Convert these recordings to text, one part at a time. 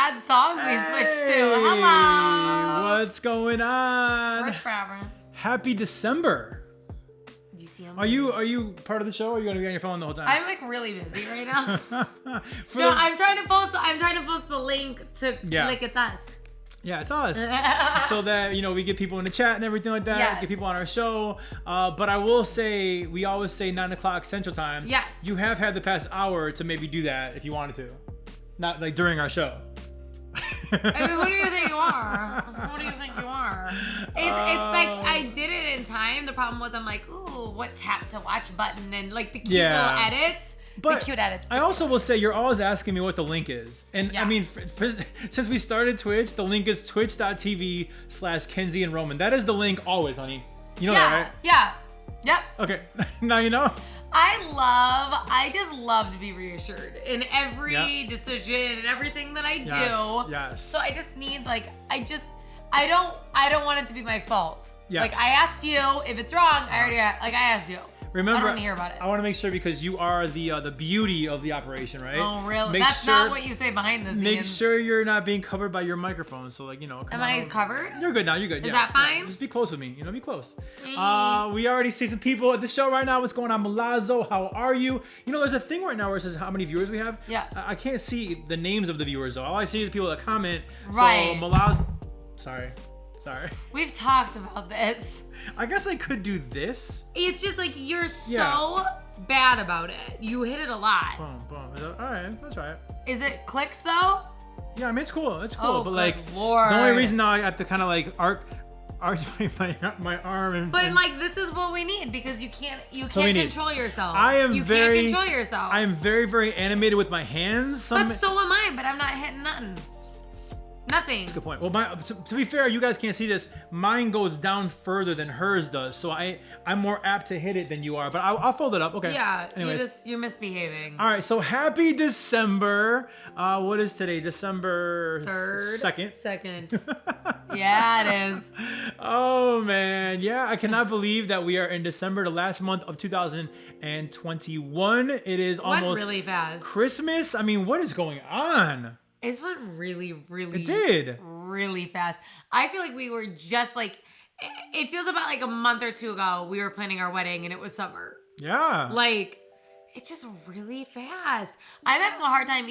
sad song we switched to. Hello. What's going on? Where's Barbara? Happy December. Do you see him? Are you part of the show, or are you gonna be on your phone the whole time? I'm like really busy right now. No, I'm trying to post the link to like it's us. Yeah, it's us. So that, we get people in the chat and everything like that. Yes. Get people on our show. But I will say, we always say 9 o'clock Central Time. Yes. You have had the past hour to maybe do that if you wanted to. Not like during our show. I mean, who do you think you are? Who do you think you are? It's like I did it in time. The problem was I'm like, ooh, what tap to watch button and like the cute little edits. But the cute edits. I also will say you're always asking me what the link is. And I mean, since we started Twitch, the link is twitch.tv/Kenzie and Roman. That is the link always, honey. You know that, right? Yeah. Yep. Okay. Now you know. I just love to be reassured in every decision and everything that I do. Yes. So I just need I don't want it to be my fault. Yes. Like I asked you, if it's wrong, I asked you. Remember, I don't want to hear about it. I want to make sure because you are the beauty of the operation, right? Oh, really? That's not what you say behind the scenes. Make sure you're not being covered by your microphone. So, come Am I covered? You're good now. You're good. Is that fine? Yeah. Just be close with me. Be close. We already see some people at the show right now. What's going on, Milazzo? How are you? There's a thing right now where it says how many viewers we have. Yeah. I can't see the names of the viewers though. All I see is people that comment. Right. So Milazzo. Sorry. We've talked about this. I guess I could do this. It's just like you're so bad about it. You hit it a lot. Boom. All right, let's try it. Is it clicked though? Yeah, I mean it's cool. It's cool, Oh, but good Lord. the only reason now I have to kind of like arc my arm and. But this is what we need because you can't control yourself. You can't control yourself. I am very, very animated with my hands. But so am I. But I'm not hitting nothing. Nothing. That's a good point. Well, to be fair, you guys can't see this. Mine goes down further than hers does, so I'm more apt to hit it than you are. But I'll fold it up. Okay. Yeah. Anyways. You're misbehaving. All right. So happy December. What is today? December 2nd. Second. Yeah, it is. Oh man, yeah. I cannot believe that we are in December, the last month of 2021. It is almost really fast. Christmas. I mean, what is going on? It went really, really. It did. Really fast. I feel like we were just like, it feels about like a month or two ago, we were planning our wedding and it was summer. Yeah. Like, it's just really fast. I'm having a hard time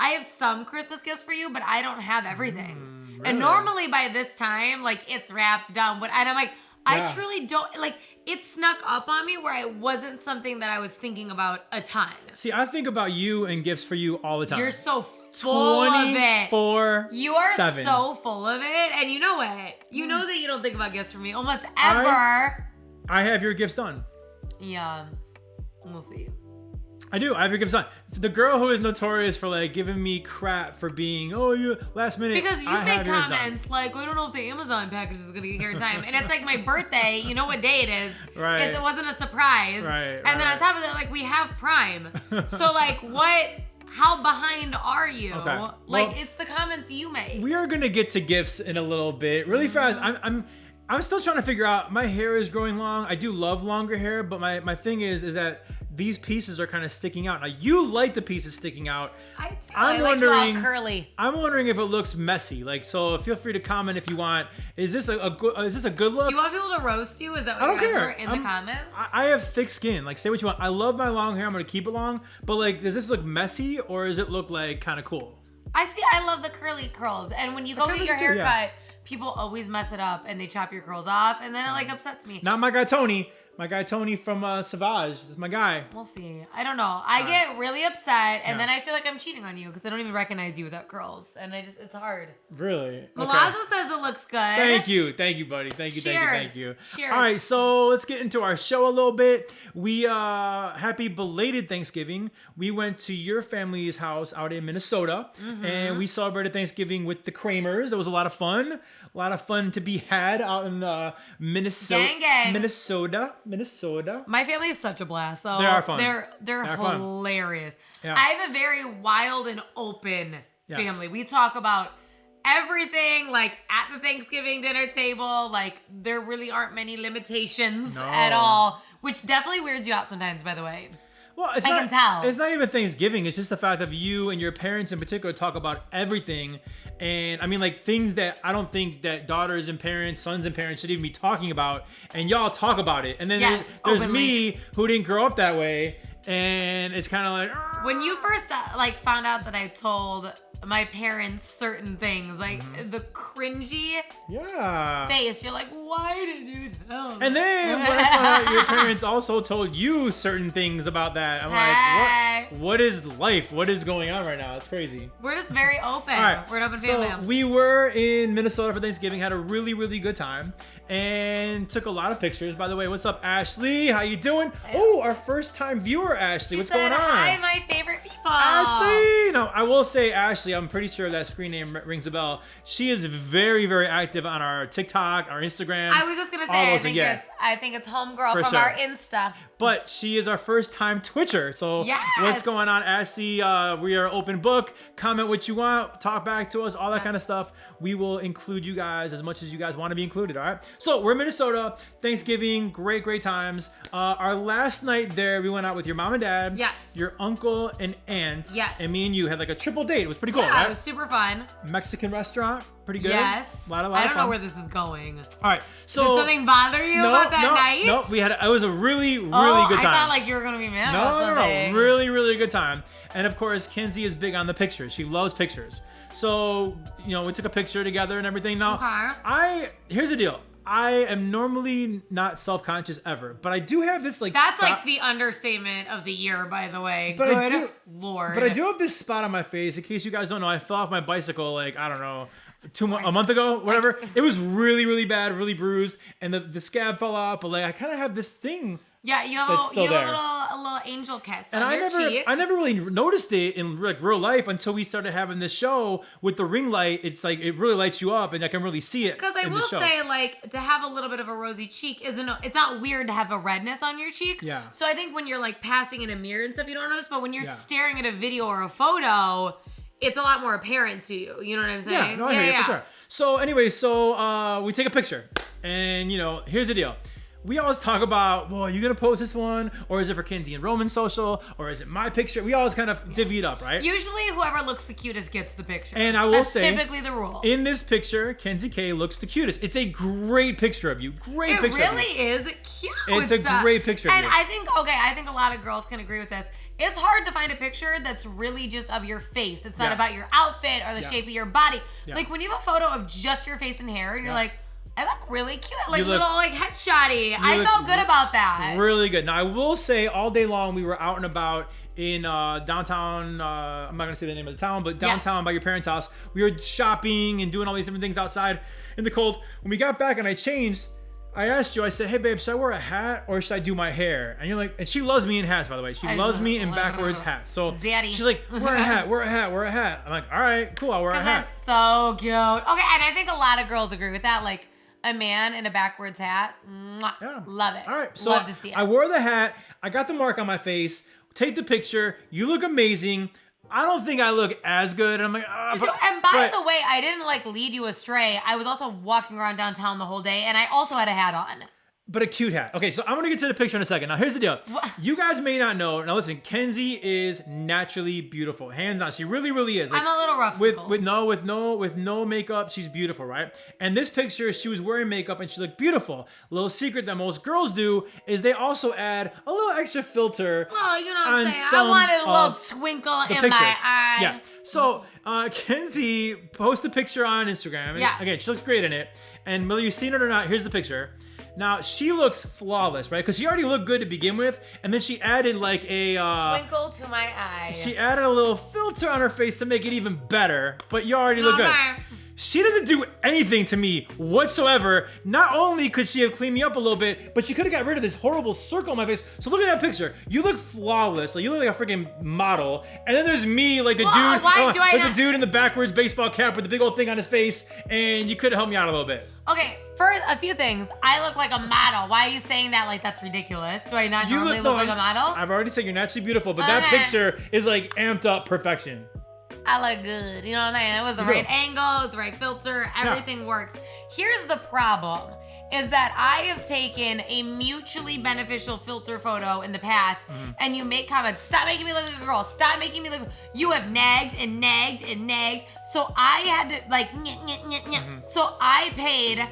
I have some Christmas gifts for you, but I don't have everything. Really? And normally by this time, like it's wrapped done. And I'm like, I truly don't, like, it snuck up on me where it wasn't something that I was thinking about a ton. See, I think about you and gifts for you all the time. You're so full of it. 24/7. You are so full of it. And you know what? You know that you don't think about gifts for me almost ever. I have your gifts done. Yeah. We'll see. I do. I have your gifts done. The girl who is notorious for like giving me crap for being, you last minute. Because you make comments like, I don't know if the Amazon package is going to get here in time. And it's like my birthday. You know what day it is. Right. It wasn't a surprise. Right. And then on top of that, like we have Prime. So like how behind are you? Okay. Like it's the comments you make. We are going to get to gifts in a little bit. Really fast. I'm still trying to figure out, my hair is growing long. I do love longer hair, but my thing is that these pieces are kind of sticking out. Now you like the pieces sticking out. I like it all curly. I'm wondering if it looks messy. Like, so feel free to comment if you want. Is this a good look? Do you want people to roast you? Is that what I don't you guys care. were in the comments? I have thick skin. Like, say what you want. I love my long hair. I'm gonna keep it long. But like, does this look messy or does it look like kind of cool? I love the curly curls. And when you go get your hair cut, people always mess it up and they chop your curls off, and then it like upsets me. Not my guy Tony. My guy Tony from Savage is my guy. We'll see. I don't know. I get really upset, and then I feel like I'm cheating on you because I don't even recognize you without curls, and it's hard. Really? Milazzo says it looks good. Thank you, buddy. Thank you. Cheers. All right, so let's get into our show a little bit. We happy belated Thanksgiving. We went to your family's house out in Minnesota, and we celebrated Thanksgiving with the Kramers. It was a lot of fun. A lot of fun to be had out in Minnesota. Gang. Minnesota. My family is such a blast, though. They are fun. They're hilarious. Yeah. I have a very wild and open family. We talk about everything, like at the Thanksgiving dinner table. Like there really aren't many limitations at all, which definitely weirds you out sometimes, by the way. Well, I can tell. It's not even Thanksgiving. It's just the fact of you and your parents in particular talk about everything. And I mean, like things that I don't think that daughters and parents, sons and parents should even be talking about. And y'all talk about it. And then there's me who didn't grow up that way. And it's kind of like... When you first like found out that I told my parents certain things, like the cringy face, you're like, why did you tell me? And then when I found out your parents also told you certain things about that, I'm like, what is life? What is going on right now? It's crazy. We're just very open. We're an open family. So we were in Minnesota for Thanksgiving, had a really, really good time, and took a lot of pictures. By the way, what's up, Ashley? How you doing? Oh, our first time viewer, Ashley. What's going on? Hi, my favorite people. Ashley! No, I will say, Ashley, I'm pretty sure that screen name rings a bell. She is very, very active on our TikTok, our Instagram. I was just gonna say, I think it's homegirl from our Insta. But she is our first time Twitcher. So what's going on, Ashley? We are open book. Comment what you want. Talk back to us. All that kind of stuff. We will include you guys as much as you guys want to be included. All right. So we're in Minnesota. Thanksgiving. Great times. Our last night there, we went out with your mom and dad. Yes. Your uncle and aunt. Yes. And me and you had like a triple date. It was pretty cool, right? It was super fun. Mexican restaurant. Pretty good. Yes. A lot of I don't fun. know where this is going. All right. So did something bother you about that night? No, it was a really good time. I thought like you were gonna be mad about something. No, really good time. And of course, Kenzie is big on the pictures. She loves pictures. So, we took a picture together and everything. Now, here's the deal. I am normally not self-conscious ever, but I do have this like That's like the understatement of the year, by the way. But Good Lord. But I do have this spot on my face. In case you guys don't know, I fell off my bicycle like, I don't know, a month ago, whatever. It was really bad, really bruised, and the scab fell off, but like I kind of have this thing. Yeah, you have a little angel kiss on your cheek. I never really noticed it in like real life until we started having this show with the ring light. It's like it really lights you up, and I can really see it. Because I will say, like, to have a little bit of a rosy cheek it's not weird to have a redness on your cheek. Yeah. So I think when you're like passing in a mirror and stuff, you don't notice. But when you're staring at a video or a photo, it's a lot more apparent to you. You know what I'm saying? Yeah, no, I hear you for sure. So anyway, we take a picture, and here's the deal. We always talk about, well, are you going to post this one? Or is it for Kenzie and Roman social? Or is it my picture? We always kind of divvy it up, right? Usually whoever looks the cutest gets the picture. And I will say, that's typically the rule. In this picture, Kenzie K looks the cutest. It's a great picture of you. Great picture of you. It really is cute. It's a great picture of you. And I think a lot of girls can agree with this. It's hard to find a picture that's really just of your face. It's not about your outfit or the shape of your body. Yeah. Like when you have a photo of just your face and hair, and you're like, I look really cute, like little like headshotty. I felt good about that. Really good. Now I will say, all day long we were out and about in downtown. I'm not gonna say the name of the town, but downtown by your parents' house. We were shopping and doing all these different things outside in the cold. When we got back and I changed, I asked you. I said, "Hey babe, should I wear a hat or should I do my hair?" And you're like, and she loves me in hats, by the way. She loves me in backwards hats. So she's like, "Wear a hat, wear a hat, wear a hat." I'm like, "All right, cool, I'll wear a hat." That's so cute. Okay, and I think a lot of girls agree with that. Like, a man in a backwards hat. Love it. All right. So love to see it. I wore the hat. I got the mark on my face. Take the picture. You look amazing. I don't think I look as good. I'm like, and by the way, I didn't like lead you astray. I was also walking around downtown the whole day, and I also had a hat on. But a cute hat. Okay, so I'm gonna get to the picture in a second. Now here's the deal. What? You guys may not know. Now listen, Kenzie is naturally beautiful, hands down. She really is. Like, I'm a little rough. With no makeup, she's beautiful, right? And this picture, she was wearing makeup and she looked beautiful. Little secret that most girls do is they also add a little extra filter. Well, you know what I'm saying. I wanted a little twinkle in my eye. Yeah. So Kenzie posted a picture on Instagram. And again, she looks great in it. And whether you've seen it or not, here's the picture. Now, she looks flawless, right? Because she already looked good to begin with. And then she added like a... twinkle to my eye. She added a little filter on her face to make it even better. But you already look good. She doesn't do anything to me whatsoever. Not only could she have cleaned me up a little bit, but she could have got rid of this horrible circle on my face. So look at that picture. You look flawless. Like you look like a freaking model. And then there's me, like the dude. There's a dude in the backwards baseball cap with the big old thing on his face. And you could have helped me out a little bit. Okay, first, a few things. I look like a model. Why are you saying that like that's ridiculous? Do I not normally look like a model? I've already said you're naturally beautiful, but that picture is like amped up perfection. I look good. You know what I'm saying? It was the right angle, it was the right filter, everything worked. Here's the problem. is that I have taken a mutually beneficial filter photo in the past, and you make comments, stop making me look like a girl, stop making me look. You have nagged and nagged and nagged. So I had to like, so I paid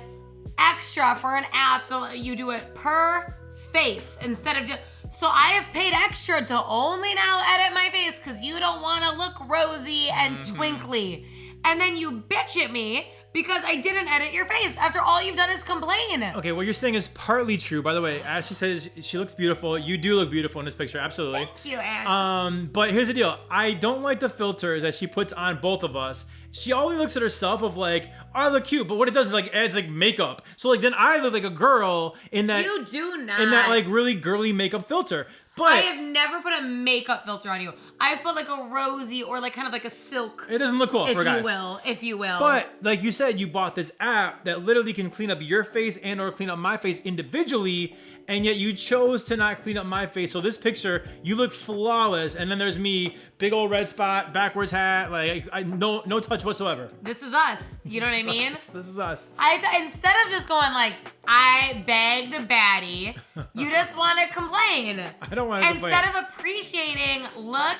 extra for an app that you do it per face instead of just. So I have paid extra to only now edit my face because you don't want to look rosy and twinkly. And then you bitch at me because I didn't edit your face after all you've done is complain. Okay, what you're saying is partly true. By the way, as she says, she looks beautiful. You do look beautiful in this picture, absolutely. Thank you, Ash. But here's the deal. I don't like the filters that she puts on both of us. She always looks at herself of like, oh, I look cute, but what it does is like adds like makeup. So like then I look like a girl in that. You do not. In that like really girly makeup filter. But I have never put a makeup filter on you. I've put like a rosy or like kind of like a silk. It doesn't look cool for guys. If you will. But like you said, you bought this app that literally can clean up your face and or clean up my face individually. And yet you chose to not clean up my face. So this picture, you look flawless. And then there's me, big old red spot, backwards hat, like no touch whatsoever. This is us. You know what I mean? This is us. Instead of just going like, I begged a baddie, you just want to complain. I don't want to complain. Instead of appreciating, look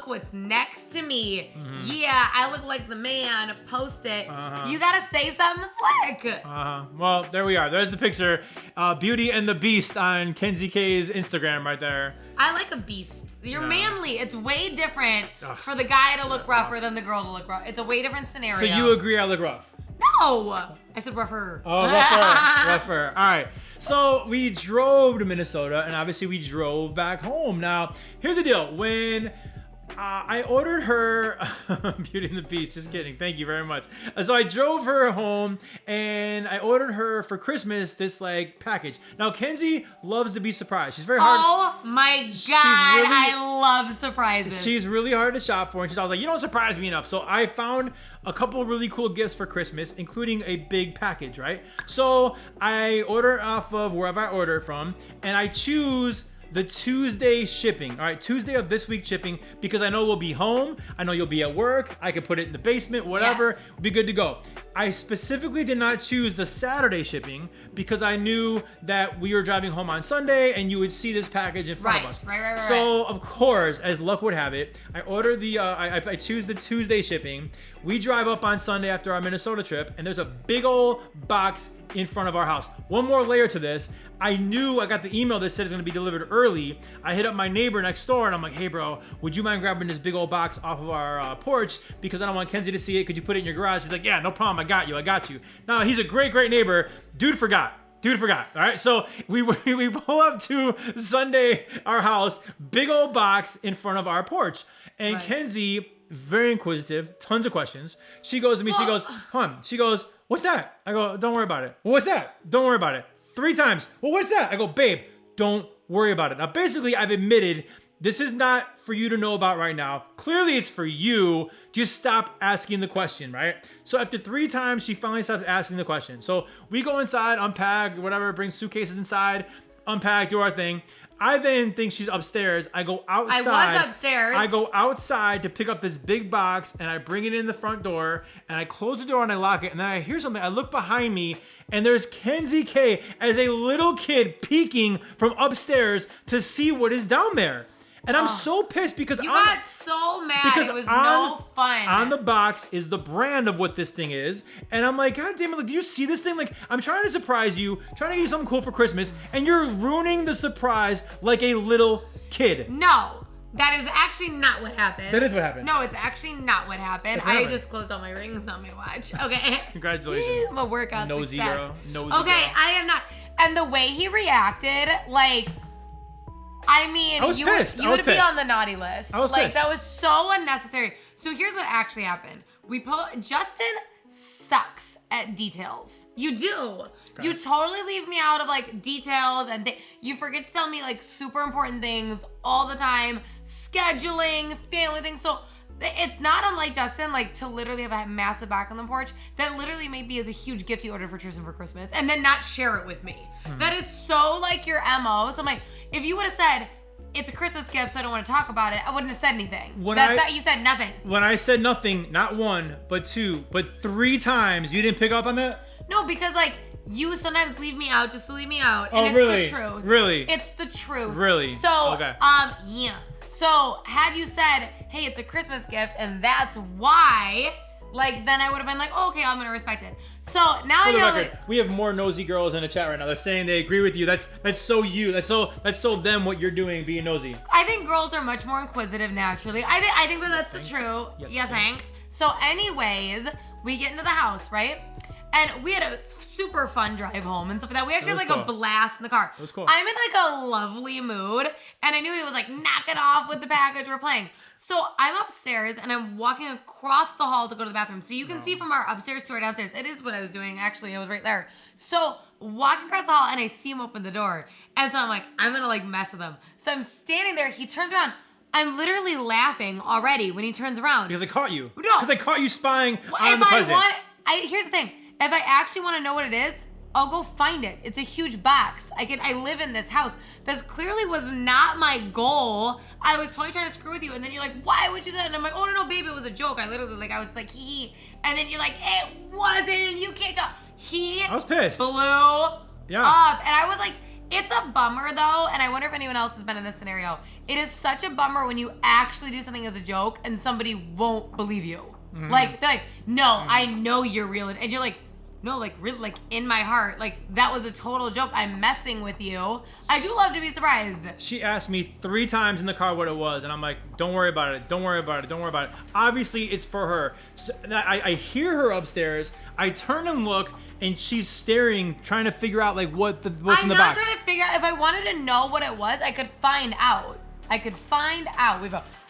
what's next to me. Yeah, I look like the man. Post it. You gotta say something slick. Well, there we are. There's the picture. Beauty and the Beast on Kenzie K's Instagram right there. I like a beast. You're manly. It's way different for the guy to look rougher than the girl to look rough. It's a way different scenario. So you agree I look rough? No! I said rougher. Oh, rougher. All right. So we drove to Minnesota, and obviously we drove back home. Now, here's the deal. When I ordered her Beauty and the Beast. Just kidding. Thank you very much. So I drove her home and I ordered her for Christmas this like package. Now Kenzie loves to be surprised. She's very hard. Oh my God, I love surprises. She's really hard to shop for, and she's always like, you don't surprise me enough. So I found a couple really cool gifts for Christmas, including a big package, right? So I order off of wherever I order from, and I choose the Tuesday shipping. All right, Tuesday of this week shipping, because I know we'll be home. I know you'll be at work. I could put it in the basement, whatever. Yes. We'll be good to go. I specifically did not choose the Saturday shipping because I knew that we were driving home on Sunday and you would see this package in front of us. Right. So of course, as luck would have it, I order the I choose the Tuesday shipping. We drive up on Sunday after our Minnesota trip, and there's a big old box in front of our house. One more layer to this. I knew I got the email that said it's gonna be delivered early. I hit up my neighbor next door and I'm like, hey bro, would you mind grabbing this big old box off of our porch because I don't want Kenzie to see it. Could you put it in your garage? He's like, yeah, no problem. I got you. Now he's a great neighbor. Dude forgot. All right. So we pull up to Sunday, our house, big old box in front of our porch. And right. Kenzie, very inquisitive, tons of questions. She goes to me, she goes, she goes, what's that? I go, don't worry about it. Well, what's that? Don't worry about it. 3 times. Well, what's that? I go, babe, don't worry about it. Now, basically, I've admitted this is not for you to know about right now. Clearly, it's for you. Just stop asking the question, right? So after 3 times, she finally stopped asking the question. So we go inside, unpack, whatever, bring suitcases inside, unpack, do our thing. I then think she's upstairs. I go outside. I was upstairs. I go outside to pick up this big box and I bring it in the front door and I close the door and I lock it. And then I hear something. I look behind me and there's Kenzie K as a little kid peeking from upstairs to see what is down there. And I'm so pissed because you got so mad. Because it was no fun. On the box is the brand of what this thing is. And I'm like, God damn it, like, do you see this thing? Like, I'm trying to surprise you, trying to get you something cool for Christmas, and you're ruining the surprise like a little kid. No, that is actually not what happened. That is what happened. No, it's actually not what happened. I just closed all my rings on my watch. Okay. Congratulations. I'm a workout Nosy success. girl. Nosy girl. I am not. And the way he reacted, like, I mean, you would be on the naughty list. I was pissed. That was so unnecessary. So here's what actually happened. Justin sucks at details. You do. Okay. You totally leave me out of like details and you forget to tell me like super important things all the time. Scheduling, family things. So it's not unlike Justin, like to literally have a massive back on the porch that literally maybe is a huge gift he ordered for Tristan for Christmas and then not share it with me. That is so like your MO. So I'm like, if you would have said, it's a Christmas gift, so I don't want to talk about it, I wouldn't have said anything. You said nothing. When I said nothing, not 1, but 2, but 3 times, you didn't pick up on that? No, because like, you sometimes leave me out just to leave me out. And it's really? the truth. Really? It's the truth. Really? So, okay. yeah. So, had you said, hey, it's a Christmas gift, and that's why, like, then I would have been like, oh, okay, I'm going to respect it. So, now For the you know, record, we have more nosy girls in the chat right now. They're saying they agree with you. That's so you. That's so them what you're doing, being nosy. I think girls are much more inquisitive naturally. I think that that's the truth. You think? So, anyways, we get into the house, right? And we had a super fun drive home and stuff like that. We actually had like cool. a blast in the car. It was cool. I'm in like a lovely mood, and I knew he was like, knock it off with the package we're playing. So I'm upstairs, and I'm walking across the hall to go to the bathroom. So you can see from our upstairs to our downstairs. It is what I was doing, actually. I was right there. So walking across the hall, and I see him open the door. And so I'm like, I'm going to like mess with him. So I'm standing there. He turns around. I'm literally laughing already when he turns around. Because I caught you. No. Because I caught you spying on the present. Here's the thing. If I actually want to know what it is, I'll go find it. It's a huge box. I live in this house. This clearly was not my goal. I was totally trying to screw with you. And then you're like, why would you do that? And I'm like, oh, no, babe, it was a joke. I was like, hee. And then you're like, it wasn't. You can't go. I was pissed. Blew up. And I was like, it's a bummer, though. And I wonder if anyone else has been in this scenario. It is such a bummer when you actually do something as a joke and somebody won't believe you. Mm-hmm. Like, they're like, no, I know you're real. And you're like, no, like, really, like, in my heart, like, that was a total joke. I'm messing with you. I do love to be surprised. She asked me 3 times in the car what it was, and I'm like, don't worry about it. Don't worry about it. Don't worry about it. Obviously, it's for her. So, I hear her upstairs. I turn and look, and she's staring, trying to figure out, like, what's in the box. I'm not trying to figure out. If I wanted to know what it was, I could find out.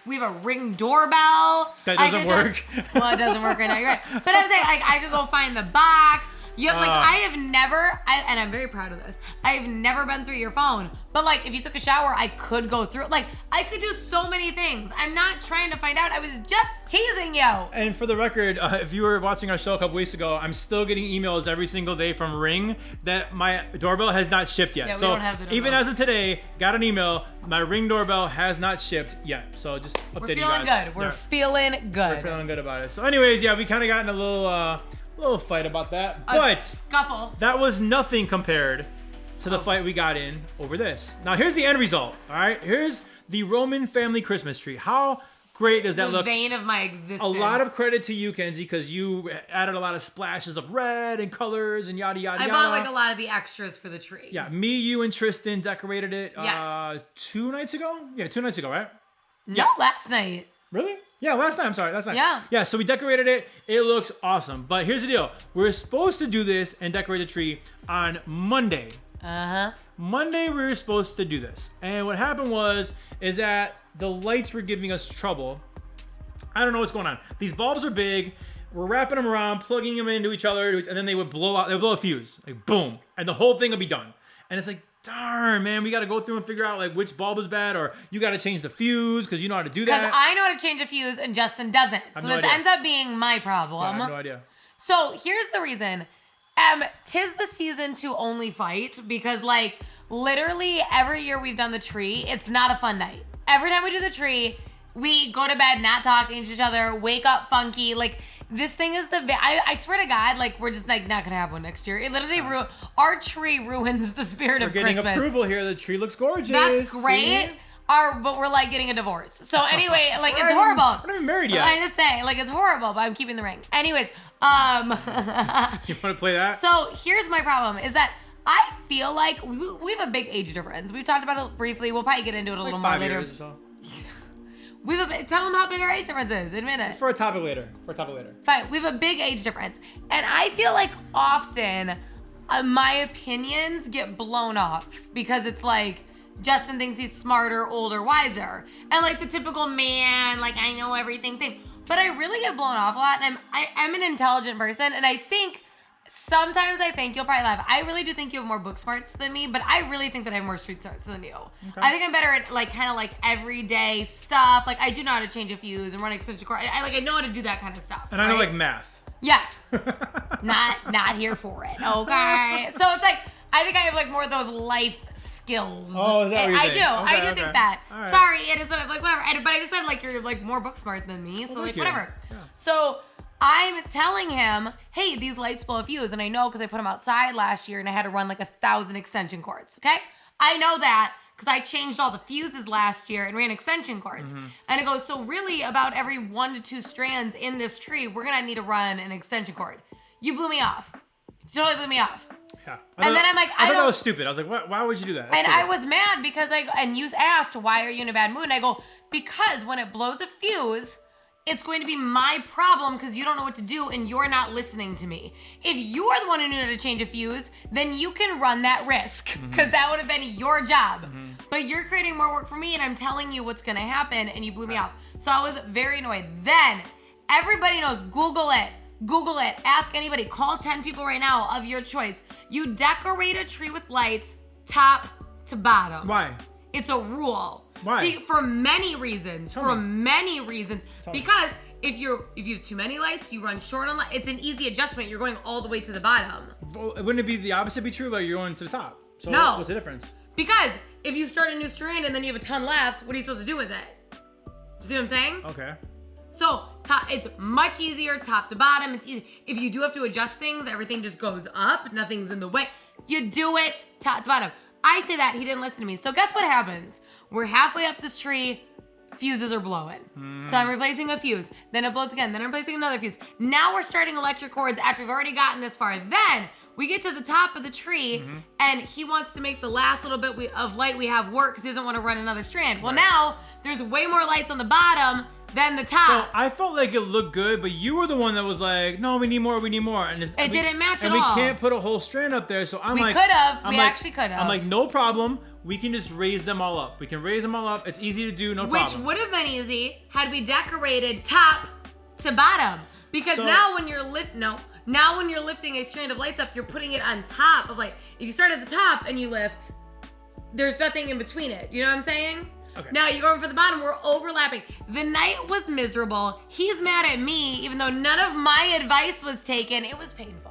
We have a Ring doorbell. That doesn't work. Well, it doesn't work right now. You're right. But I'm saying, like, I could go find the box. Yeah, like, I have never, and I'm very proud of this, I've never been through your phone. But, like, if you took a shower, I could go through it. Like, I could do so many things. I'm not trying to find out. I was just teasing you. And for the record, if you were watching our show a couple weeks ago, I'm still getting emails every single day from Ring that my doorbell has not shipped yet. Yeah, so we don't have the doorbell. Even as of today, got an email, my Ring doorbell has not shipped yet. So just updating you guys. We're feeling good. We're feeling good about it. So anyways, yeah, we kind of got in a little fight about that. But scuffle. That was nothing compared to the fight we got in over this. Now here's the end result. All right, here's the Roman family Christmas tree. How great does that look? The vein of my existence. A lot of credit to you, Kenzie, because you added a lot of splashes of red and colors and yada yada yada. I bought like a lot of the extras for the tree. Yeah, me, you, and Tristan decorated it. Yes. 2 nights ago. Yeah, 2 nights ago, right? No, last night. Really? Yeah, last night. I'm sorry, last night. Yeah. Yeah, so we decorated it. It looks awesome. But here's the deal. We're supposed to do this and decorate the tree on Monday. Uh-huh. Monday we were supposed to do this. And what happened is that the lights were giving us trouble. I don't know what's going on. These bulbs are big. We're wrapping them around, plugging them into each other, and then they would blow out. They would blow a fuse. Like, boom. And the whole thing would be done. And it's like, darn, man, we got to go through and figure out like which bulb is bad, or you got to change the fuse because you know how to do that. Because I know how to change a fuse and Justin doesn't. So this ends up being my problem. Yeah, I have no idea. So here's the reason. 'Tis the season to only fight because like literally every year we've done the tree, it's not a fun night. Every time we do the tree, we go to bed not talking to each other, wake up funky. Like this thing is I swear to God, like we're just like not gonna have one next year. It literally our tree ruins the spirit of Christmas. We're getting approval here. The tree looks gorgeous. That's great. See? But we're like getting a divorce. So anyway, like it's horrible. We're not even married yet. I just say like it's horrible, but I'm keeping the ring. Anyways, you want to play that? So here's my problem: is that I feel like we have a big age difference. We've talked about it briefly. We'll probably get into it a little more later. 5 years or so. Tell them how big our age difference is. Admit it. For a topic later. Fine. We have a big age difference, and I feel like often my opinions get blown off because it's like Justin thinks he's smarter, older, wiser, and like the typical man, like I know everything thing. But I really get blown off a lot, and I'm an intelligent person, and I think. Sometimes I think you'll probably laugh. I really do think you have more book smarts than me, but I really think that I have more street smarts than you. Okay. I think I'm better at like kind of like everyday stuff. Like I do know how to change a fuse and run extension cord. I know how to do that kind of stuff. And right? I know like math. Yeah. not here for it. Okay. So it's like I think I have like more of those life skills. Oh, is that what you think? I do think that. Right. Sorry, it is what I'm like whatever. But I just said like you're like more book smart than me, so like whatever. Yeah. So I'm telling him, hey, these lights blow a fuse. And I know because I put them outside last year and I had to run like 1,000 extension cords, okay? I know that because I changed all the fuses last year and ran extension cords. And it goes, so really about every 1 to 2 strands in this tree, we're going to need to run an extension cord. You blew me off. You totally blew me off. Yeah. And then I'm like, I thought that was stupid. I was like, why would you do that? That's and stupid. I was mad because and you asked, why are you in a bad mood? And I go, because when it blows a fuse, it's going to be my problem because you don't know what to do and you're not listening to me. If you are the one who knew how to change a fuse, then you can run that risk because that would have been your job. But you're creating more work for me and I'm telling you what's going to happen and you blew me off. So I was very annoyed. Then everybody knows, Google it. Google it. Ask anybody. Call 10 people right now of your choice. You decorate a tree with lights top to bottom. Why? It's a rule. Why? For many reasons. Many reasons. Because if you have too many lights, you run short on light. It's an easy adjustment. You're going all the way to the bottom. Well, wouldn't it be the opposite be true? But you're going to the top. So no. What's the difference? Because if you start a new strand and then you have a ton left, what are you supposed to do with it? You see what I'm saying? Okay. So it's much easier top to bottom. It's easy. If you do have to adjust things, everything just goes up. Nothing's in the way. You do it top to bottom. I say that. He didn't listen to me. So guess what happens? We're halfway up this tree. Fuses are blowing. So I'm replacing a fuse. Then it blows again. Then I'm replacing another fuse. Now we're starting electric cords after we've already gotten this far. Then we get to the top of the tree and he wants to make the last little bit of light we have work because he doesn't want to run another strand. Well, now there's way more lights on the bottom than the top. So I felt like it looked good, but you were the one that was like, no, we need more. And it didn't match at all. And we can't put a whole strand up there. So I'm like, we could have. We actually could have. I'm like, no problem. We can just raise them all up. We can raise them all up. It's easy to do, no problem. Which would have been easy had we decorated top to bottom. Because now when you're lifting a strand of lights up, you're putting it on top of like, if you start at the top and you lift, there's nothing in between it. You know what I'm saying? Okay. Now you're going for the bottom, we're overlapping. The night was miserable. He's mad at me, even though none of my advice was taken. It was painful.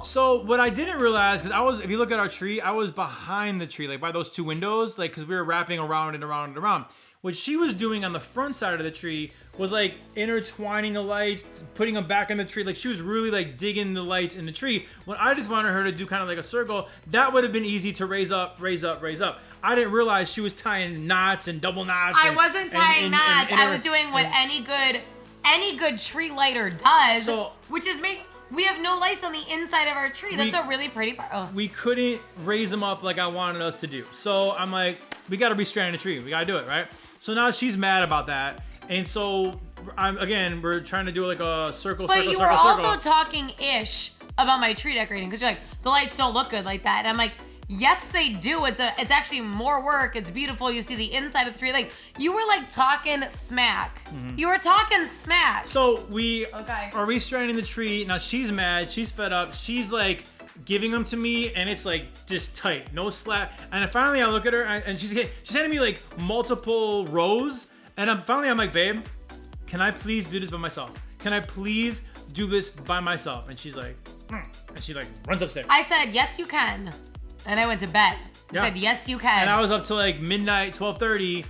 So what I didn't realize, because if you look at our tree, I was behind the tree, like by those 2 windows, like because we were wrapping around and around and around. What she was doing on the front side of the tree was like intertwining the lights, putting them back in the tree. Like she was really like digging the lights in the tree. When I just wanted her to do kind of like a circle, that would have been easy to raise up. I didn't realize she was tying knots and double knots. I wasn't tying knots. I was doing what any good tree lighter does, which is we have no lights on the inside of our tree. That's a really pretty part. Oh. We couldn't raise them up like I wanted us to do. So I'm like, we got to restrand the tree. We got to do it, right? So now she's mad about that. And so we're trying to do like a circle. But you were also talking-ish about my tree decorating because you're like, the lights don't look good like that. And I'm like, yes, they do. It's actually more work. It's beautiful. You see the inside of the tree. Like you were like talking smack. You were talking smack. So we are restranding the tree. Now she's mad. She's fed up. She's like giving them to me, and it's like just tight, no slack. And finally, I look at her, and she's handing me like multiple rows. And I'm like, babe, can I please do this by myself? Can I please do this by myself? And she's like, and she like runs upstairs. I said, yes, you can. And I went to bed. I said, yes, you can. And I was up till like midnight, 12:30.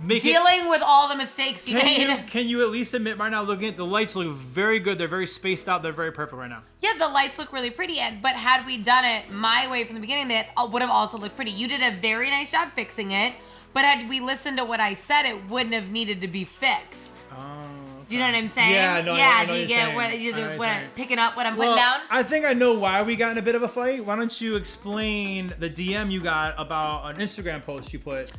Dealing with all the mistakes you made. Can you at least admit right now, looking at the lights look very good. They're very spaced out. They're very perfect right now. Yeah, the lights look really pretty. But had we done it my way from the beginning, that would have also looked pretty. You did a very nice job fixing it. But had we listened to what I said, it wouldn't have needed to be fixed. Oh. Do you know what I'm saying? Yeah, no, yeah. I know Do you get what picking up what I'm putting down? I think I know why we got in a bit of a fight. Why don't you explain the DM you got about an Instagram post you put?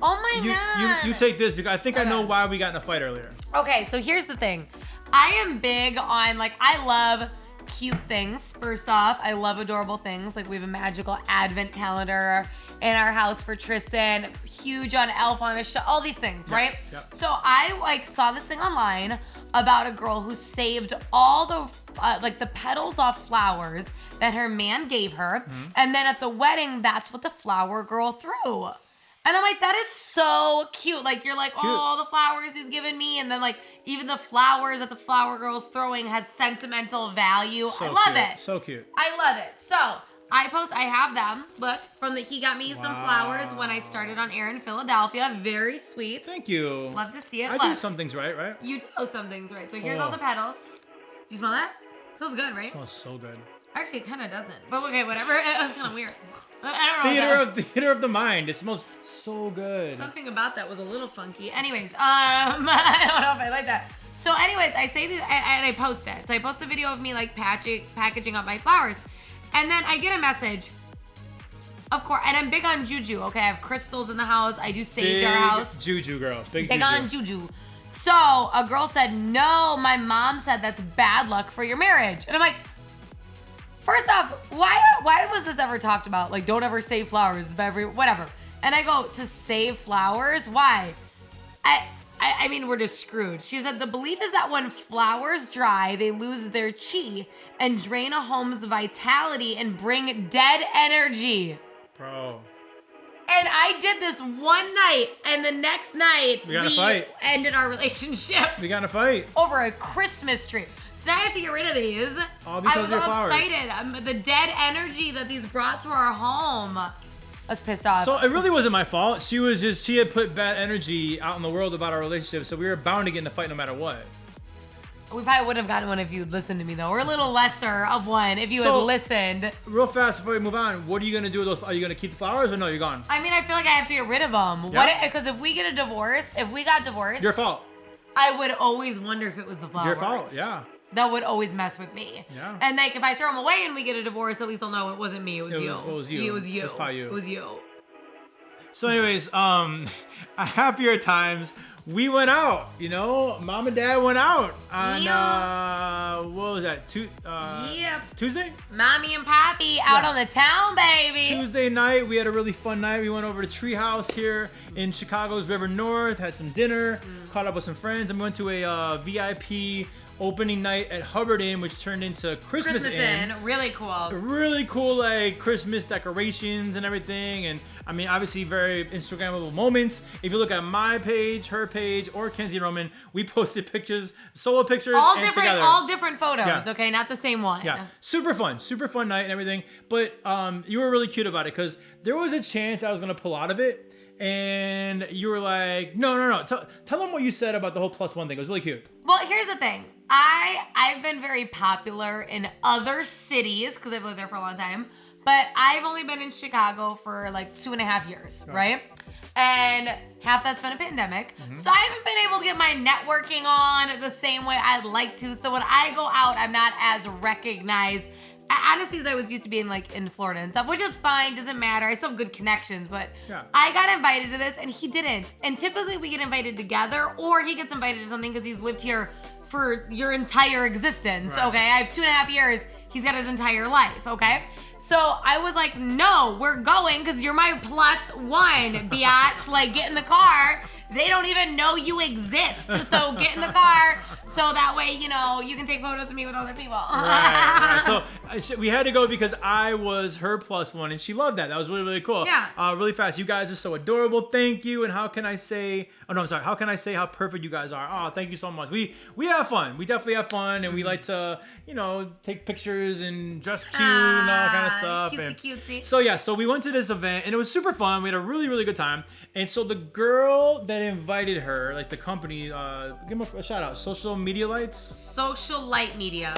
Oh my God. You take this because I think I know why we got in a fight earlier. Okay, so here's the thing. I am big on, like, I love cute things, first off. I love adorable things. Like, we have a magical advent calendar in our house for Tristan. Huge on Elf on a Show, all these things, right? Yep. So I, saw this thing online about a girl who saved all the, the petals off flowers that her man gave her. Mm-hmm. And then at the wedding, that's what the flower girl threw. And I'm like, that is so cute. Like, you're like, oh, the flowers he's giving me. And then, like, even the flowers that the flower girl's throwing has sentimental value. I love it. So cute. I love it. So, I have them. Look, he got me some flowers when I started on air in Philadelphia. Very sweet. Thank you. Love to see it. I do some things right? You do some things right. So, here's all the petals. you smell that? It smells good, right? It smells so good. Actually, it kind of doesn't. But okay, whatever. It was kind of weird. I don't know. Theater of the mind. It smells so good. Something about that was a little funky. Anyways, I don't know if I like that. So anyways, I say this and I post it. So I post a video of me like packaging up my flowers. And then I get a message. Of course, and I'm big on juju, okay? I have crystals in the house. I do sage our house. Juju, girl. Big juju. on juju. So a girl said, no, my mom said that's bad luck for your marriage. And I'm like, first off, why was this ever talked about? Like, don't ever save flowers, whatever. And I go, to save flowers? Why? I mean, we're just screwed. She said, the belief is that when flowers dry, they lose their chi and drain a home's vitality and bring dead energy. Bro. And I did this one night, and the next night, we ended our relationship. We got in a fight. Over a Christmas tree. So now I have to get rid of these. All because of your flowers. I was all excited. The dead energy that these brought to our home. I was pissed off. So it really wasn't my fault. She had put bad energy out in the world about our relationship, so we were bound to get in a fight no matter what. We probably wouldn't have gotten one if you'd listened to me, though. Or a little lesser of one if you had listened. Real fast before we move on, what are you going to do with those? Are you going to keep the flowers or no, you're gone? I mean, I feel like I have to get rid of them. Yeah. Because if we got divorced. Your fault. I would always wonder if it was the flowers. Your fault, yeah. That would always mess with me. Yeah. And like, if I throw them away and we get a divorce, at least I'll know it wasn't me. It was you. It was you. It was you. It was probably you. It was you. So anyways, happier times. We went out, Mom and Dad went out on, what was that, Tuesday? Mommy and Pappy out on the town, baby. Tuesday night, we had a really fun night. We went over to Treehouse here in Chicago's River North, had some dinner, caught up with some friends, and we went to a VIP opening night at Hubbard Inn, which turned into Christmas Inn. Really cool. Really cool, like Christmas decorations and everything. And I mean, obviously very Instagrammable moments. If you look at my page, her page, or Kenzie and Roman, we posted pictures, solo pictures, all different photos. Okay, not the same one. Yeah, super fun night and everything. But you were really cute about it because there was a chance I was gonna pull out of it. And you were like, no. Tell them what you said about the whole +1 thing. It was really cute. Well, here's the thing. I've been very popular in other cities because I've lived there for a long time. But I've only been in Chicago for like 2.5 years, right? And half that's been a pandemic. So I haven't been able to get my networking on the same way I'd like to. So when I go out, I'm not as recognized. Honestly, as I was used to being like in Florida and stuff, which is fine, doesn't matter. I still have good connections, but I got invited to this and he didn't. And typically we get invited together or he gets invited to something because he's lived here for your entire existence, okay? I have 2.5 years. He's got his entire life, okay? So I was like, no, we're going because you're my +1, biatch. Like, get in the car. They don't even know you exist. So get in the car so that way, you can take photos of me with other people. Right. So we had to go because I was her +1 and she loved that. That was really, really cool. Yeah. Really fast. You guys are so adorable. Thank you. And how can I say how perfect you guys are? Oh, thank you so much. We have fun. We definitely have fun and we like to, take pictures and dress cute and all kind of stuff. Cutesy. So we went to this event and it was super fun. We had a really, really good time. And so the girl that invited her, like the company, give them a shout out. Social Light Media.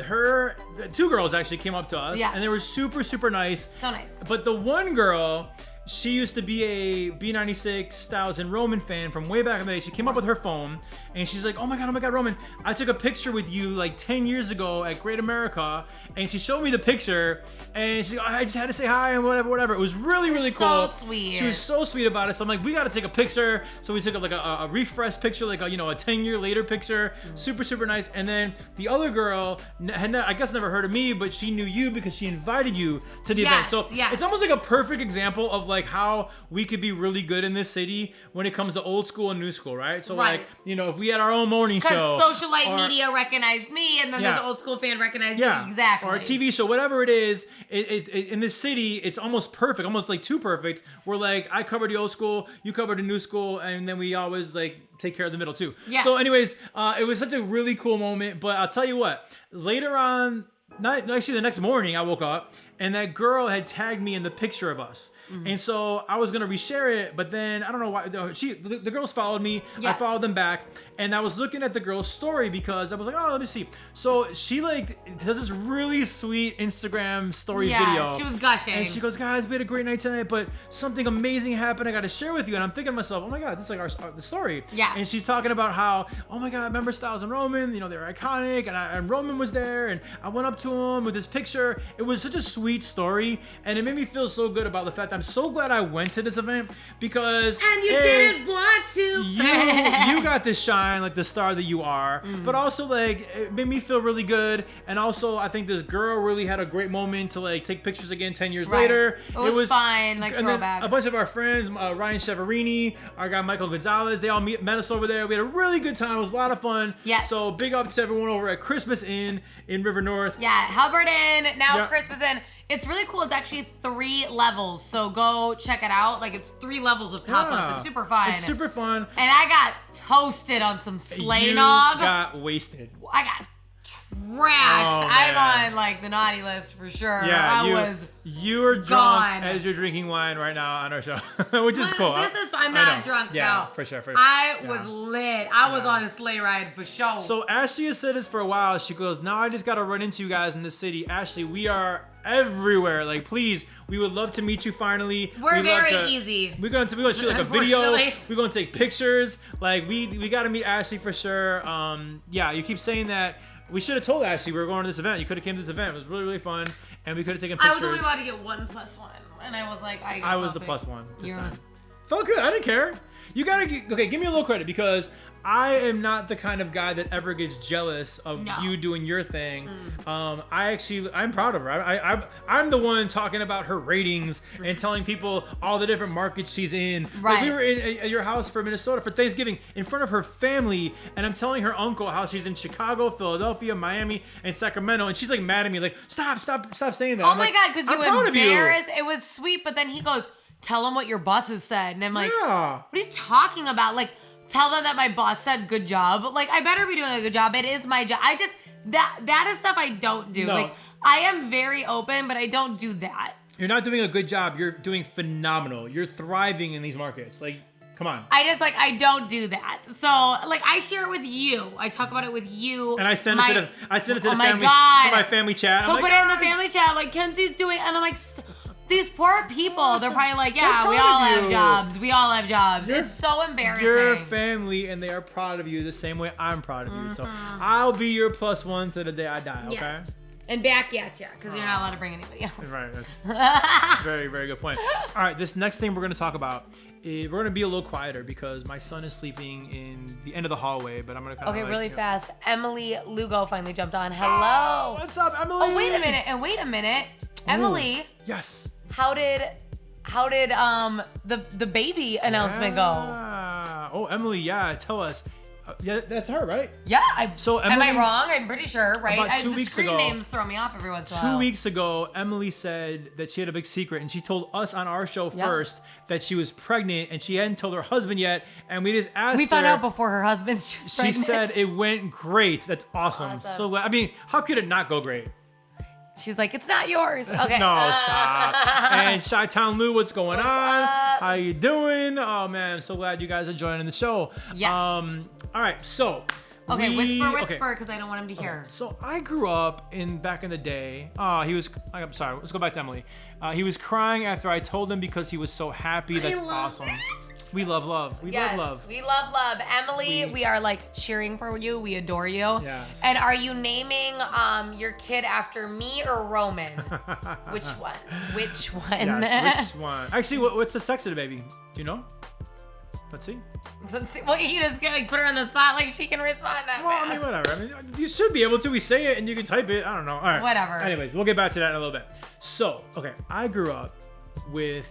Her two girls actually came up to us, and they were super, super nice. So nice. But the one girl, she used to be a B96 Styles and Roman fan from way back in the day. She came up with her phone, and she's like, oh my god, Roman, I took a picture with you like 10 years ago at Great America, and she showed me the picture, and she's like, I just had to say hi and whatever. It was really, really cool. So sweet. She was so sweet about it. So I'm like, we got to take a picture. So we took like a refresh picture, like a 10-year later picture. Super, super nice. And then the other girl had I guess never heard of me, but she knew you because she invited you to the event. So it's almost like a perfect example of like how we could be really good in this city when it comes to old school and new school, right? So like, if we had our own morning show. Because Social Light Media recognized me, and then this old school fan recognized you. Exactly. Or a TV show, whatever it is, it in this city, it's almost perfect, almost like too perfect. We're like, I covered the old school, you covered the new school, and then we always like take care of the middle too. Yes. So anyways, it was such a really cool moment, but I'll tell you what, later on, actually the next morning I woke up and that girl had tagged me in the picture of us. And so I was gonna reshare it, but then I don't know why. The girls followed me. Yes. I followed them back, and I was looking at the girl's story because I was like, oh, let me see. So she does this really sweet Instagram story video. She was gushing, and she goes, guys, we had a great night tonight, but something amazing happened. I got to share with you. And I'm thinking to myself, oh my god, this is like the story. Yeah. And she's talking about how, oh my god, remember Styles and Roman? You know, they were iconic, and Roman was there, and I went up to him with his picture. It was such a sweet story, and it made me feel so good about the fact I'm so glad I went to this event because and you didn't want to. You got to shine like the star that you are, but also like it made me feel really good, and also I think this girl really had a great moment to like take pictures again 10 years later. It was fun, like and throwback. Then a bunch of our friends, Ryan Cheverini, our guy Michael Gonzalez, they all met us over there. We had a really good time. It was a lot of fun. Yes. So big up to everyone over at Christmas Inn in River North. Yeah, Hubbard Inn, now Christmas Inn. It's really cool. It's actually 3 levels, so go check it out. Like, it's 3 levels of pop-up. It's super fun. It's super fun. And I got toasted on some sleigh You nog. got wasted. I got trashed. I'm on, like, the naughty list for sure. Yeah, you're drunk as you're drinking wine right now on our show, which is cool. This is fun. I'm not drunk, yeah, though. for sure. I was lit. I was on a sleigh ride for sure. So Ashley has said this for a while. She goes, now I just got to run into you guys in the city. Ashley, we are everywhere. Like, please, we would love to meet you finally. We're very easy. We're going to shoot like a video. We're going to take pictures. Like, we got to meet Ashley for sure. Yeah, you keep saying that. We should have told Ashley we were going to this event. You could have came to this event. It was really, really fun. And we could have taken pictures. I was only allowed to get 1 + 1. And I was like, I was the +1 this time. Felt good. I didn't care. You got to give me a little credit because I am not the kind of guy that ever gets jealous of you doing your thing. I'm proud of her. I'm the one talking about her ratings and telling people all the different markets she's in. Right. Like we were at your house for Minnesota for Thanksgiving in front of her family, and I'm telling her uncle how she's in Chicago, Philadelphia, Miami, and Sacramento, and she's like mad at me, like stop saying that. Oh my god, because you embarrassed. It was sweet, but then he goes, tell him what your bosses said, and I'm like, what are you talking about? Like, tell them that my boss said good job. Like, I better be doing a good job. It is my job. I just, that is stuff I don't do. No. Like, I am very open, but I don't do that. You're not doing a good job. You're doing phenomenal. You're thriving in these markets. Like, come on. I don't do that. So, like, I share it with you. I talk about it with you. And I send it to the family, God. to my family chat. Go put it in the family chat. Like, Kenzie's doing, and I'm like, these poor people, they're probably like, yeah, we all have jobs. We all have jobs. It's so embarrassing. Your family, and they are proud of you the same way I'm proud of you. So I'll be your +1 to the day I die, okay? Yes. And back at you, because you're not allowed to bring anybody else. Right, that's a very, very good point. All right, this next thing we're going to talk about, we're going to be a little quieter because my son is sleeping in the end of the hallway, but I'm going to kind of really fast. Emily Lugo finally jumped on. Hello. What's up, Emily? Oh, wait a minute. Emily. Yes. How did the baby announcement go? Oh, Emily, tell us. Yeah, that's her, right? Yeah. So Emily, am I wrong? I'm pretty sure, right? About 2 weeks ago, names throw me off every once in a while. 2 weeks ago, Emily said that she had a big secret, and she told us on our show first that she was pregnant, and she hadn't told her husband yet. And we just asked her. We found out before her husband she was pregnant. She said it went great. That's awesome. So glad. I mean, how could it not go great? She's like, it's not yours. Okay. No, stop. And Chi-Town Lou, what's going on? Up? How you doing? Oh man, I'm so glad you guys are joining the show. Yes. All right, so. Okay, whisper, because I don't want him to hear. So I grew up back in the day. I'm sorry. Let's go back to Emily. He was crying after I told him because he was so happy. That's awesome. We love love. We love love. We love love. Emily, we are like cheering for you. We adore you. Yes. And are you naming your kid after me or Roman? Which one? Yes, which one? Actually, what's the sex of the baby? Do you know? Let's see. Well, you just like put her on the spot like she can respond that fast. I mean, whatever. I mean, you should be able to. We say it and you can type it. I don't know. All right. Whatever. Anyways, we'll get back to that in a little bit. So, okay, I grew up with,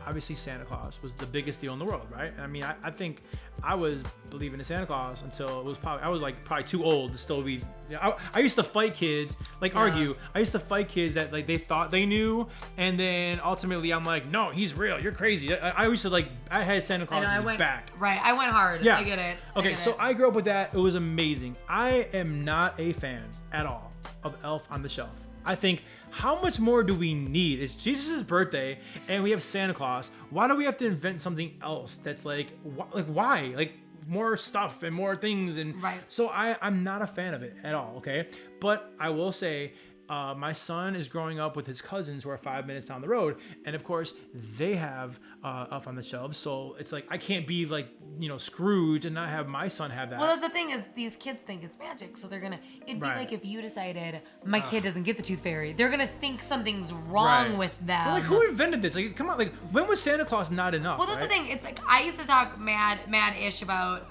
obviously, Santa Claus was the biggest deal in the world, right? I mean, I think I was believing in Santa Claus until I was probably too old to still be. I used to fight kids, argue. I used to fight kids that they thought they knew, and then ultimately I'm like, no, he's real. You're crazy. I used to I had Santa Claus's back. Right, I went hard. Yeah. I get it. Okay, so I grew up with that. It was amazing. I am not a fan at all of Elf on the Shelf. I think how much more do we need? It's Jesus' birthday and we have Santa Claus. Why do we have to invent something else that's like why? Like more stuff and more things and right. So I'm not a fan of it at all, okay? But I will say my son is growing up with his cousins who are 5 minutes down the road, and of course they have Elf on the Shelf. So it's like I can't be like Scrooge and not have my son have that. Well, that's the thing is these kids think it's magic, so they're gonna. It'd be like if you decided my kid doesn't get the Tooth Fairy, they're gonna think something's wrong with them. But like who invented this? Like come on, like when was Santa Claus not enough? Well, that's the thing. It's like I used to talk mad-ish about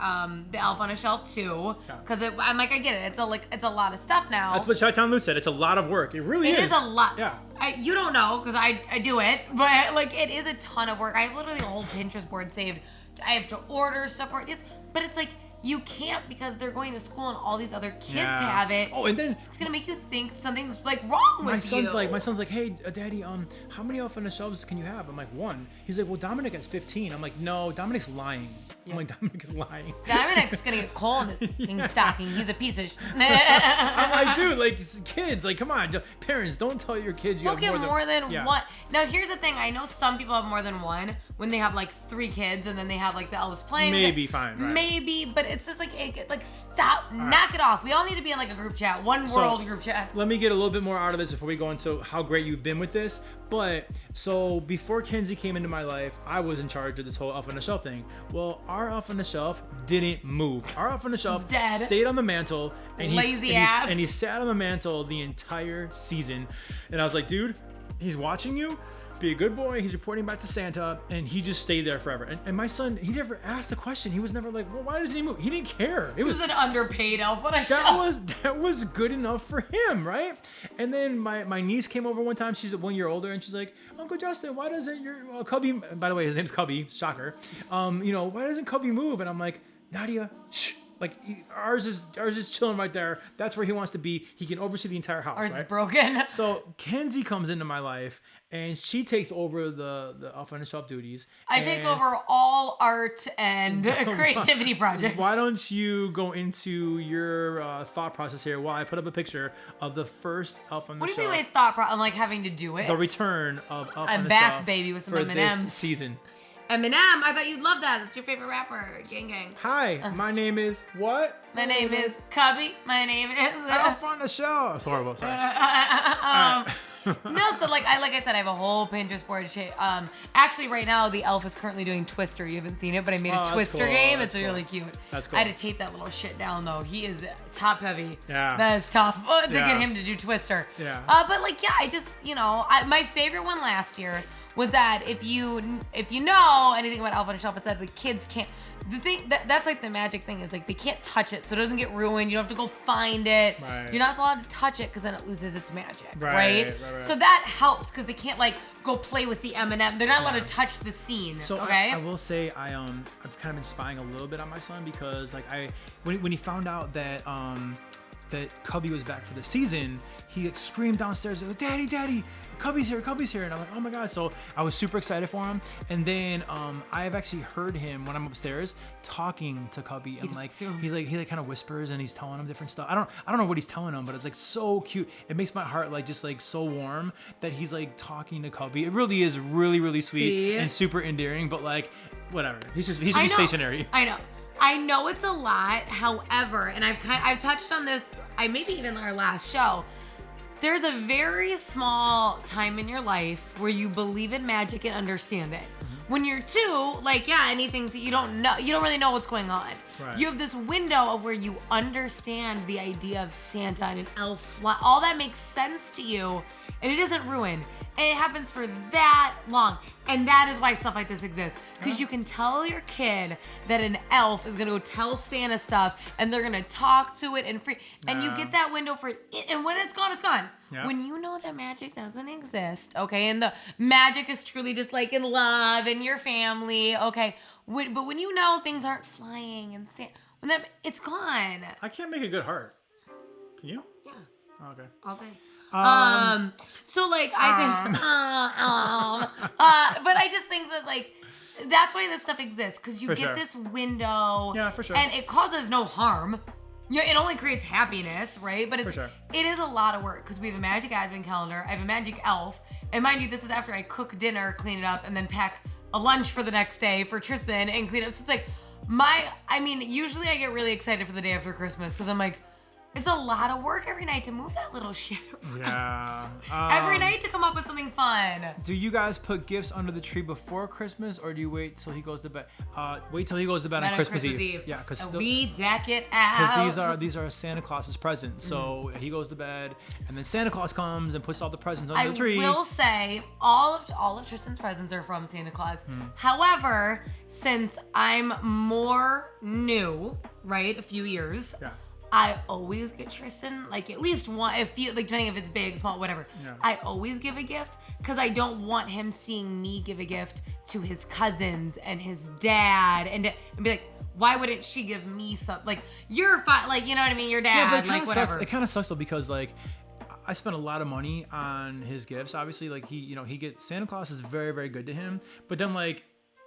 the Elf on a Shelf too, because I'm like I get it. It's a lot of stuff now. That's what Chi-Town Lou said. It's a lot of work. It really is. It is a lot. Yeah. You don't know because I do it, but like it is a ton of work. I have literally a whole Pinterest board saved. I have to order stuff for it. But it's like you can't because they're going to school and all these other kids have it. Oh, and then it's gonna make you think something's like wrong with you. My son's like, hey, Daddy, how many Elf on the Shelves can you have? I'm like, 1. He's like, well, Dominic has 15. I'm like, no, Dominic's lying. I'm like, Dominic is lying. Dominic's gonna get coal in his stocking. He's a piece of. I'm like, dude, like kids, like come on, parents, don't tell your kids you don't have get more than one. One. Now here's the thing. I know some people have more than one when they have like 3 kids and then they have like the elves playing. Maybe fine, right? Maybe, but it's just like stop, knock it off. We all need to be in like a group chat, one world group chat. Let me get a little bit more out of this before we go into how great you've been with this. But so before Kenzie came into my life, I was in charge of this whole Elf on the Shelf thing. Well, our Elf on the Shelf didn't move. Our Elf on the Shelf stayed on the mantle, and he sat on the mantle the entire season. And I was like, dude, he's watching you. Be a good boy. He's reporting back to Santa, and he just stayed there forever. And my son, he never asked the question. He was never like, well, why doesn't he move? He didn't care. It was an underpaid Elf on a Shelf. That was good enough for him, right? And then my niece came over one time. She's 1 year older, and she's like, Uncle Justin, why doesn't your Cubby? By the way, his name's Cubby. Shocker. Why doesn't Cubby move? And I'm like, Nadia, shh. Like ours is chilling right there. That's where he wants to be. He can oversee the entire house. Ours is broken. So Kenzie comes into my life, and she takes over the Elf on the Shelf duties. I take over all art and creativity projects. Why don't you go into your thought process here while I put up a picture of the first Elf on the Shelf? What do you mean by thought process? I'm like having to do it. The return of Elf on the Shelf. I'm back, baby, with some for M&Ms. this season. Eminem, I thought you'd love that. That's your favorite rapper. Gang, gang. Hi, my name is what? My name is Cubby. My name is Elf on the Shelf. It's horrible. Sorry. No, so like I said, I have a whole Pinterest board. Actually, right now the elf is currently doing Twister. You haven't seen it, but I made a Twister game. It's really cute. That's cool. I had to tape that little shit down though. He is top heavy. Yeah. That is tough to get him to do Twister. Yeah. But like, yeah, I just my favorite one last year was that if you know anything about Elf on a Shelf, it's that the kids can't. The thing that's like the magic thing is like they can't touch it, so it doesn't get ruined. You don't have to go find it. Right. You're not allowed to touch it because then it loses its magic, right? So that helps because they can't like go play with the M&M. They're not allowed to touch the scene. So okay. I will say I've kind of been spying a little bit on my son because like when he found out that that Cubby was back for the season, he like screamed downstairs, like, Daddy, Cubby's here, and I'm like, oh my god. So I was super excited for him, and then I have actually heard him when I'm upstairs talking to Cubby, and like he kind of whispers and he's telling him different stuff. I don't know what he's telling him, but it's like so cute. It makes my heart like just like so warm that he's like talking to Cubby. It really is really sweet and super endearing, but like whatever. He should be stationary. I know it's a lot, however, and I've touched on this, maybe even our last show. There's a very small time in your life where you believe in magic and understand it. Mm-hmm. When you're 2, like anything that you don't know, you don't really know what's going on. Right. You have this window of where you understand the idea of Santa and an elf. All that makes sense to you, and it isn't ruined. And it happens for that long. And that is why stuff like this exists. Because you can tell your kid that an elf is going to go tell Santa stuff and they're going to talk to it and and you get that window for it. And when it's gone, it's gone. Yeah. When you know that magic doesn't exist, okay, and the magic is truly just like in love and your family, okay, but when you know things aren't flying and it's gone. I can't make a good heart. Can you? Yeah. Oh, okay. All day. So like I think, but I just think that like that's why this stuff exists because you get this window. Yeah, for sure. And it causes no harm. Yeah, it only creates happiness, right? But For sure. It is a lot of work because we have a magic advent calendar. I have a magic elf. And mind you, this is after I cook dinner, clean it up, and then pack a lunch for the next day for Tristan and clean up. So it's like usually I get really excited for the day after Christmas because I'm like, it's a lot of work every night to move that little shit around. Yeah. Every night to come up with something fun. Do you guys put gifts under the tree before Christmas, or do you wait till he goes to bed? Wait till he goes to bed on Christmas Eve. Yeah, because we deck it out. Because these are Santa Claus's presents. So he goes to bed, and then Santa Claus comes and puts all the presents under the tree. I will say all of Tristan's presents are from Santa Claus. However, since I'm more new, right, a few years. Yeah. I always get Tristan, like at least one, depending if it's big, small, whatever. Yeah. I always give a gift because I don't want him seeing me give a gift to his cousins and his dad and be like, why wouldn't she give me something? Like, you're fine, like, you know what I mean? Your dad, yeah, but whatever. It kind of sucks though because like, I spent a lot of money on his gifts. Obviously, like he gets Santa Claus is very, very good to him, but then like,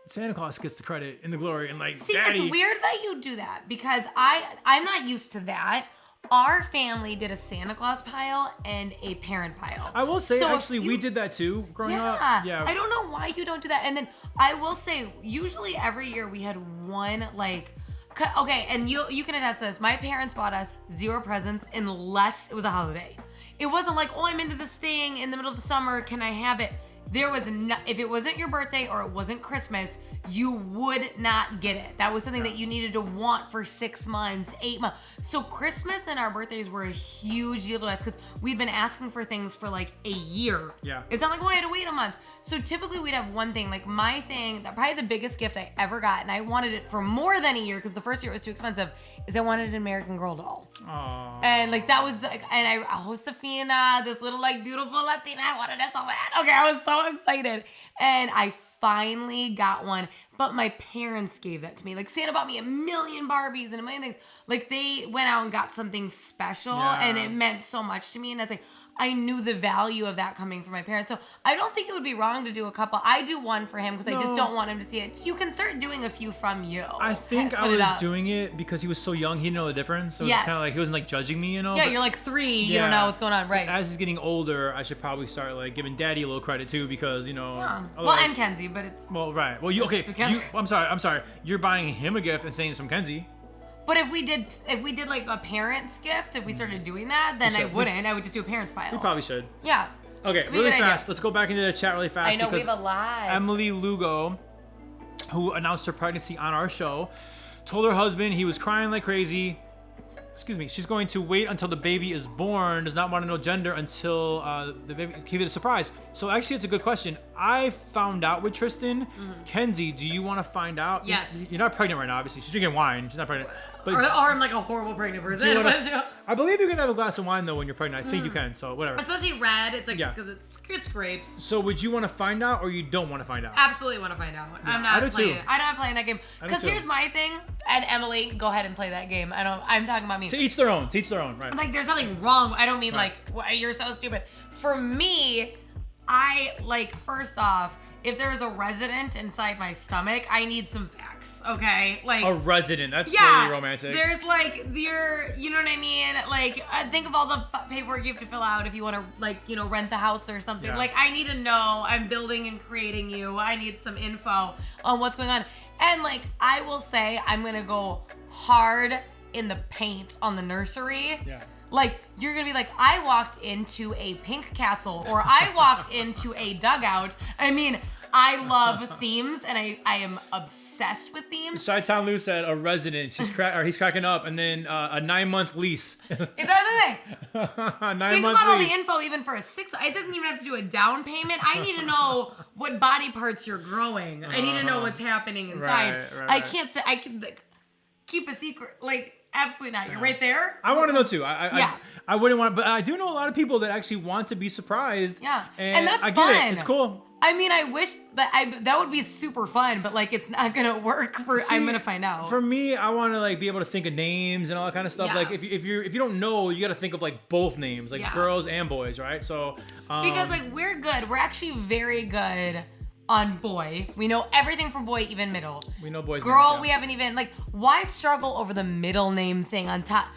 Santa Claus gets the credit and the glory and like, see, Daddy. It's weird that you do that because I'm not used to that. Our family did a Santa Claus pile and a parent pile. I will say, actually, we did that too growing up. Yeah. I don't know why you don't do that. And then I will say, usually every year we had one okay, and you can attest to this. My parents bought us 0 presents unless it was a holiday. It wasn't like, oh, I'm into this thing in the middle of the summer. Can I have it? There was if it wasn't your birthday or it wasn't Christmas, you would not get it. That was something that you needed to want for 6 months, 8 months. So Christmas and our birthdays were a huge deal to us because we'd been asking for things for like a year. Yeah. It's not like, oh, I had to wait a month. So typically we'd have one thing. Like my thing, probably the biggest gift I ever got, and I wanted it for more than a year because the first year it was too expensive, is I wanted an American Girl doll. Aww. And like that was and Josefina, this little like beautiful Latina, I wanted it so bad. Okay, I was so excited. And I finally got one, but my parents gave that to me. Like Santa bought me a million Barbies and a million things. Like they went out and got something special and it meant so much to me. And I was like, I knew the value of that coming from my parents. So I don't think it would be wrong to do a couple. I do one for him because I just don't want him to see it. So you can start doing a few from you. I think I was doing it because he was so young, he didn't know the difference. So it's kind of like, he wasn't like judging me, you know? Yeah, you're like 3, you don't know what's going on, right? As he's getting older, I should probably start like giving Daddy a little credit too because, you know. Yeah. Well, and Kenzie, but it's. Well, right. Well, I'm sorry. You're buying him a gift and saying it's from Kenzie. But if we did like a parent's gift, if we started doing that, then I wouldn't. I would just do a parent's pile. We probably should. Yeah. Okay, really fast. Let's go back into the chat really fast. I know, we have a lot. Emily Lugo, who announced her pregnancy on our show, told her husband he was crying like crazy. Excuse me. She's going to wait until the baby is born. Does not want to know gender until the baby. Keep it a surprise. So actually, it's a good question. I found out with Tristan. Kenzie, do you want to find out? Yes. You're not pregnant right now, obviously. She's drinking wine. She's not pregnant. But or I'm like a horrible pregnant person. I believe you can have a glass of wine though when you're pregnant. I think you can. So whatever. It's supposed to be red. It's like because it's grapes. So would you want to find out or you don't want to find out? Absolutely want to find out. Yeah, I'm not playing. I'm not playing that game. Because here's my thing. And Emily, go ahead and play that game. I'm talking about me. To each their own. To each their own. Right. Like there's nothing wrong. I don't mean like you're so stupid. For me, I like first off, if there's a resident inside my stomach, I need some facts, okay? Like a resident, that's really romantic. There's like you know what I mean? Like think of all the paperwork you have to fill out if you want to rent a house or something. Yeah. Like I need to know I'm building and creating you. I need some info on what's going on. And like I will say I'm gonna go hard in the paint on the nursery. Yeah. Like, you're going to be like, I walked into a pink castle or I walked into a dugout. I mean, I love themes and I am obsessed with themes. Chi-Town Lou said a resident. He's cracking up. And then a 9-month lease. Is that the thing? 9-month Think about lease. all the info even for a 6. I didn't even have to do a down payment. I need to know what body parts you're growing. I need to know what's happening inside. Right. I can't say, I can keep a secret. Like, absolutely not. You're right there. I want to know too. I wouldn't want, but I do know a lot of people that actually want to be surprised. Yeah, and that's I fun. Get it. It's cool. I mean, I wish that would be super fun, but like it's not gonna work for. I'm gonna find out. For me, I want to like be able to think of names and all that kind of stuff. Yeah. Like if you don't know, you got to think of like both names, like girls and boys, right? So because like we're good. We're actually very good on boy. We know everything for boy, even middle. We know boys. Girl, names, we haven't even why struggle over the middle name thing on top?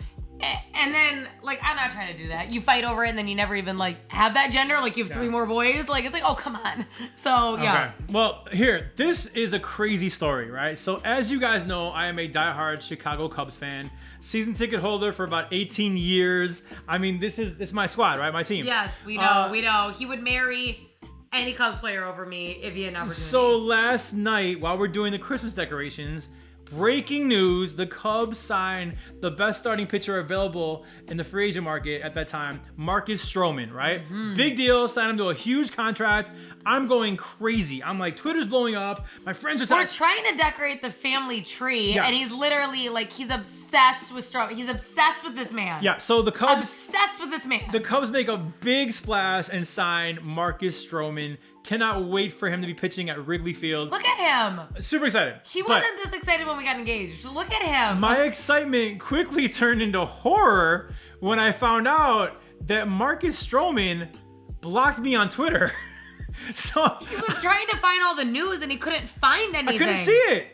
And then, like, I'm not trying to do that. You fight over it, and then you never even, like, have that gender. Like, you have 3 more boys. Like, it's like, oh, come on. So, yeah. Okay. Well, here, this is a crazy story, right? So, as you guys know, I am a diehard Chicago Cubs fan. Season ticket holder for about 18 years. I mean, this is my squad, right? My team. Yes, we know. We know. He would marry any Cubs player over me if he had an opportunity. So, last night, while we're doing the Christmas decorations, breaking news, the Cubs signed the best starting pitcher available in the free agent market at that time, Marcus Stroman, right? Big deal, signed him to a huge contract. I'm going crazy. I'm like, Twitter's blowing up. My friends are We're trying to decorate the family tree, and he's literally, like, he's obsessed with Stroman. He's obsessed with this man. Yeah, so the Cubs... Obsessed with this man. The Cubs make a big splash and sign Marcus Stroman. Cannot wait for him to be pitching at Wrigley Field. Look at him. Super excited. He wasn't this excited when we got engaged. Look at him. My excitement quickly turned into horror when I found out that Marcus Stroman blocked me on Twitter. So he was trying to find all the news and he couldn't find anything. I couldn't see it.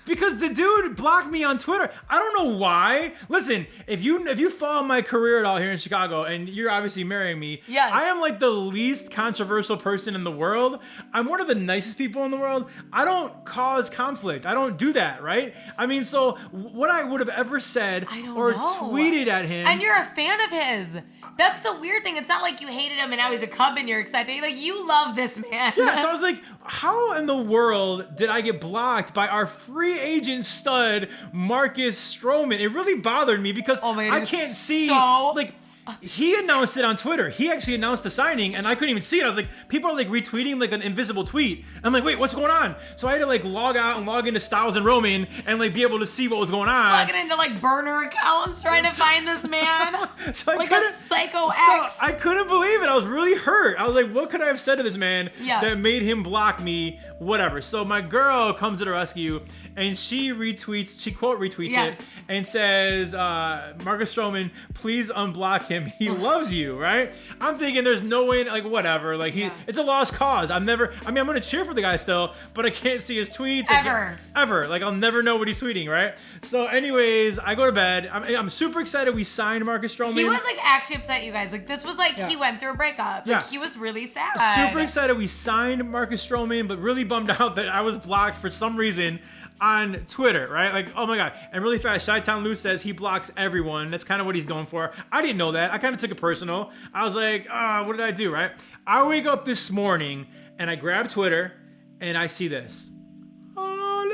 Because the dude blocked me on Twitter. I don't know why. Listen, if you follow my career at all here in Chicago, and you're obviously marrying me, yes. I am like the least controversial person in the world. I'm one of the nicest people in the world. I don't cause conflict. I don't do that, right? I mean, so what I would have ever said or tweeted at him. And you're a fan of his. That's the weird thing. It's not like you hated him and now he's a Cub and you're excited. Like, you love this man. Yeah, so I was like, how in the world did I get blocked by our free agent stud, Marcus Stroman? It really bothered me because I can't see, like, he announced it on Twitter. He actually announced the signing, and I couldn't even see it. I was like, people are like retweeting like an invisible tweet. I'm like, wait, what's going on? So I had to like log out and log into Styles and Roman and like be able to see what was going on. Logging into like burner accounts trying to find this man. So like a psycho X. I couldn't believe it. I was really hurt. I was like, what could I have said to this man that made him block me? Whatever. So my girl comes to the rescue and she quote retweets it and says, Marcus Stroman, please unblock him. He loves you, right? I'm thinking there's no way, like, whatever. Like, it's a lost cause. I'm going to cheer for the guy still, but I can't see his tweets. Ever. Like, I'll never know what he's tweeting, right? So, anyways, I go to bed. I'm super excited we signed Marcus Stroman. He was, like, actually upset, you guys. Like, this was, like, he went through a breakup. Like, he was really sad. Super excited we signed Marcus Stroman, but really bummed out that I was blocked for some reason on Twitter, right? Like, oh my God. And really fast, Chi-Town Lou says he blocks everyone. That's kind of what he's known for. I didn't know that. I kind of took it personal. I was like, what did I do, right? I wake up this morning and I grab Twitter and I see this. Hallelujah.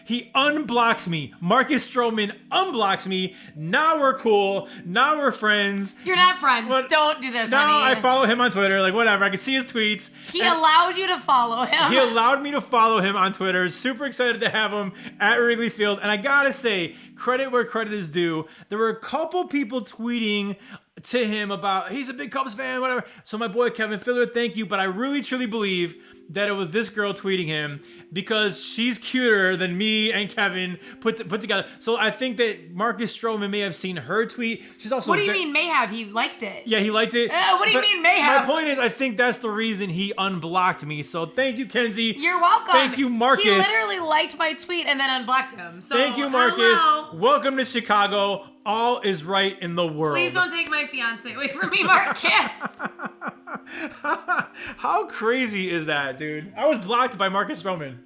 He unblocks me. Marcus Stroman unblocks me. Now we're cool. Now we're friends. You're not friends. But don't do this, now honey. I follow him on Twitter. Like, whatever. I can see his tweets. He allowed you to follow him. He allowed me to follow him on Twitter. Super excited to have him at Wrigley Field. And I gotta say, credit where credit is due. There were a couple people tweeting to him about, he's a big Cubs fan, whatever. So my boy Kevin Filler, thank you. But I really, truly believe that it was this girl tweeting him because she's cuter than me and Kevin put together. So I think that Marcus Stroman may have seen her tweet. She's also. What do you mean may have? He liked it. Yeah, he liked it. What do you mean may have? My point is, I think that's the reason he unblocked me. So thank you, Kenzie. You're welcome. Thank you, Marcus. He literally liked my tweet and then unblocked him. So thank you, Marcus. Hello. Welcome to Chicago. All is right in the world. Please don't take my fiance away from me, Marcus. How crazy is that, dude? I was blocked by Marcus Stroman.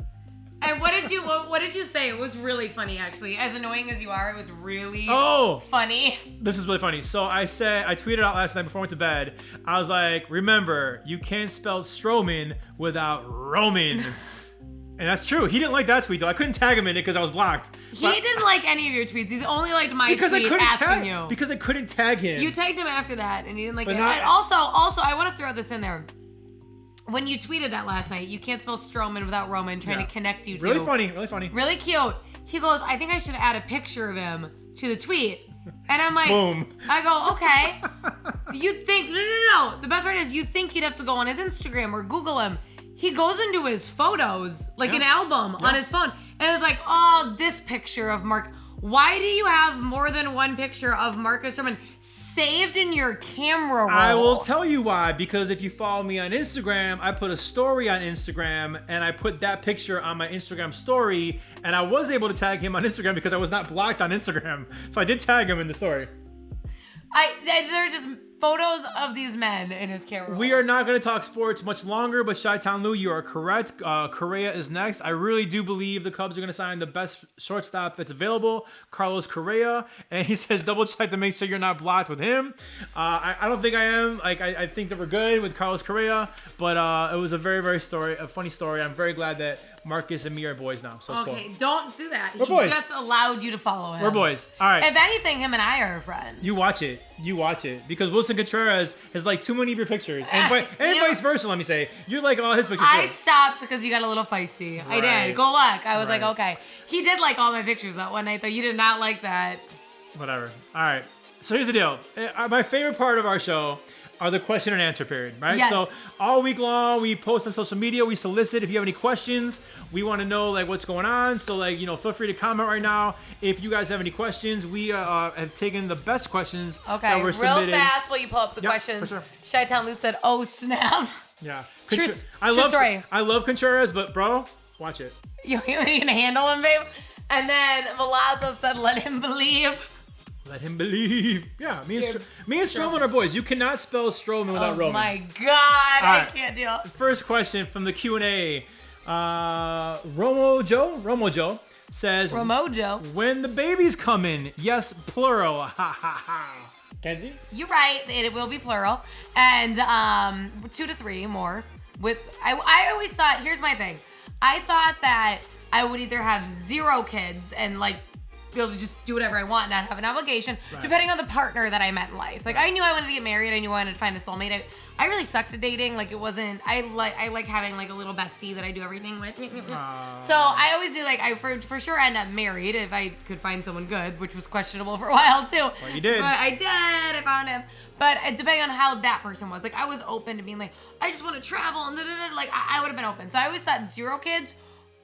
And what did you say? It was really funny, actually. As annoying as you are, it was really funny. This is really funny. So I tweeted out last night before I went to bed. I was like, remember, you can't spell Stroman without Roman. And that's true. He didn't like that tweet, though. I couldn't tag him in it because I was blocked. He didn't like any of your tweets. He's only liked my tweet asking you. Because I couldn't tag him. You tagged him after that, and he didn't like it. And also, I want to throw this in there. When you tweeted that last night, you can't spell Stroman without Roman, trying to connect you two. Really funny, really funny. Really cute. He goes, I think I should add a picture of him to the tweet. And I'm like, boom. I go, okay. You think, no. The best part is you think he'd have to go on his Instagram or Google him. He goes into his photos, like an album on his phone. And it's like, oh, this picture of Mark. Why do you have more than one picture of Marcus Stroman saved in your camera roll? I will tell you why. Because if you follow me on Instagram, I put a story on Instagram, and I put that picture on my Instagram story, and I was able to tag him on Instagram because I was not blocked on Instagram. So I did tag him in the story. There's just photos of these men in his camera roll. We are not going to talk sports much longer, but Chi-Town Lou, you are correct. Correa is next. I really do believe the Cubs are going to sign the best shortstop that's available, Carlos Correa. And he says double check to make sure you're not blocked with him. I don't think I am. I think that we're good with Carlos Correa, but it was a very, very funny story. I'm very glad that Marcus and me are boys now. So it's okay, cool. don't do that. We're he boys. just allowed you to follow him. We're boys. All right. If anything, him and I are friends. You watch it. Because Wilson Contreras has like too many of your pictures. And vice versa, let me say. You like all his pictures. I stopped because you got a little feisty. Right. I did. Go luck. I was like, okay. He did like all my pictures that one night, though. You did not like that. Whatever. All right. So here's the deal. My favorite part of our show are the question and answer period, right? Yes. So all week long, we post on social media, we solicit if you have any questions. We want to know like what's going on. So like, feel free to comment right now. If you guys have any questions, we have taken the best questions that were submitted. Real fast while you pull up the questions. For sure. Chi-Town Lou said, oh snap. Yeah. True story. I love Contreras, but bro, watch it. You can handle him, babe? And then Milazzo said, let him believe. Let him believe. Yeah, me and Stroman are boys. You cannot spell Stroman without Roman. Oh my God, I can't deal. First question from the Q&A. Romo Joe says, when the babies come in, yes, plural. Ha ha ha. Kenzie? You're right. It will be plural. And 2 to 3 more. I always thought, here's my thing. I thought that I would either have 0 kids and like be able to just do whatever I want and not have an obligation, depending on the partner that I met in life. Like I knew I wanted to get married. I knew I wanted to find a soulmate. I really sucked at dating. Like it wasn't. I like having like a little bestie that I do everything with. So I always do like I for sure end up married if I could find someone good, which was questionable for a while too. Well, you did. But I did. I found him. But depending on how that person was, like I was open to being like I just want to travel and like I would have been open. So I always thought 0 kids.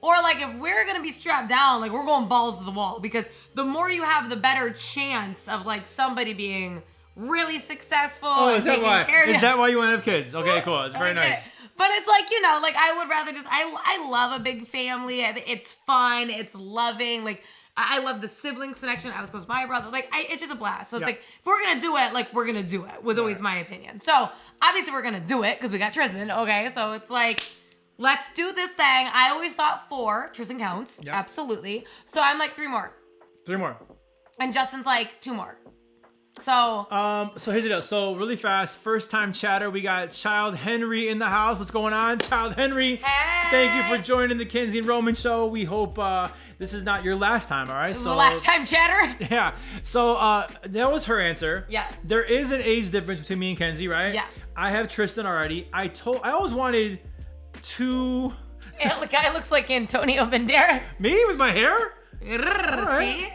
Or like if we're gonna be strapped down, like we're going balls to the wall because the more you have, the better chance of like somebody being really successful. Oh, is that why? Is that why you want to have kids? Okay, cool. It's very nice. But it's like like I would rather just I love a big family. It's fun. It's loving. Like I love the siblings connection. I was close to my brother. Like it's just a blast. So it's like if we're gonna do it, like we're gonna do it. Was always my opinion. So obviously we're gonna do it because we got Tristan. Okay, so it's like. Let's do this thing. I always thought 4. Tristan counts. Yep. Absolutely. So I'm like 3 more. 3 more. And Justin's like 2 more. So. So here's the deal. So really fast, first time chatter. We got Child Henry in the house. What's going on, Child Henry? Hey. Thank you for joining the Kenzie and Roman show. We hope this is not your last time. All right. So the last time chatter. Yeah. So that was her answer. Yeah. There is an age difference between me and Kenzie, right? Yeah. I have Tristan already. I always wanted 2. The guy looks like Antonio Banderas. Me with my hair? See?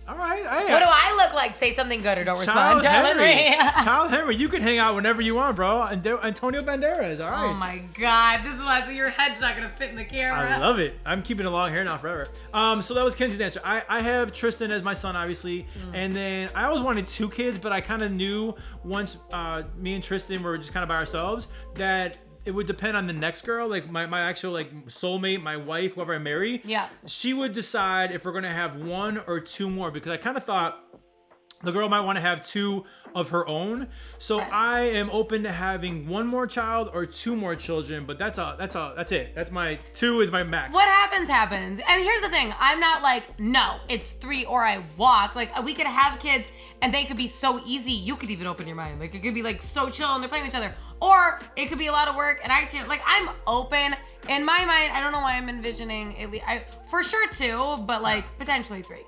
All right. What do I look like? Say something good or don't respond. Child Henry, you can hang out whenever you want, bro. Antonio Banderas, all right. Oh my God, this is like your head's not gonna fit in the camera. I love it. I'm keeping a long hair now forever. So that was Kenzie's answer. I have Tristan as my son, obviously, and then I always wanted 2 kids, but I kind of knew once me and Tristan were just kind of by ourselves that it would depend on the next girl, like my actual like soulmate, my wife, whoever I marry. Yeah. She would decide if we're gonna have 1 or 2 more because I kind of thought the girl might want to have 2 of her own. So I am open to having 1 more child or 2 more children, but that's it. That's my 2 is my max. What happens. And here's the thing. I'm not like, no, it's 3 or I walk. Like we could have kids and they could be so easy. You could even open your mind. Like it could be like so chill and they're playing with each other. Or it could be a lot of work and I'm open. In my mind, I don't know why I'm envisioning at least, for sure 2, but like potentially 3.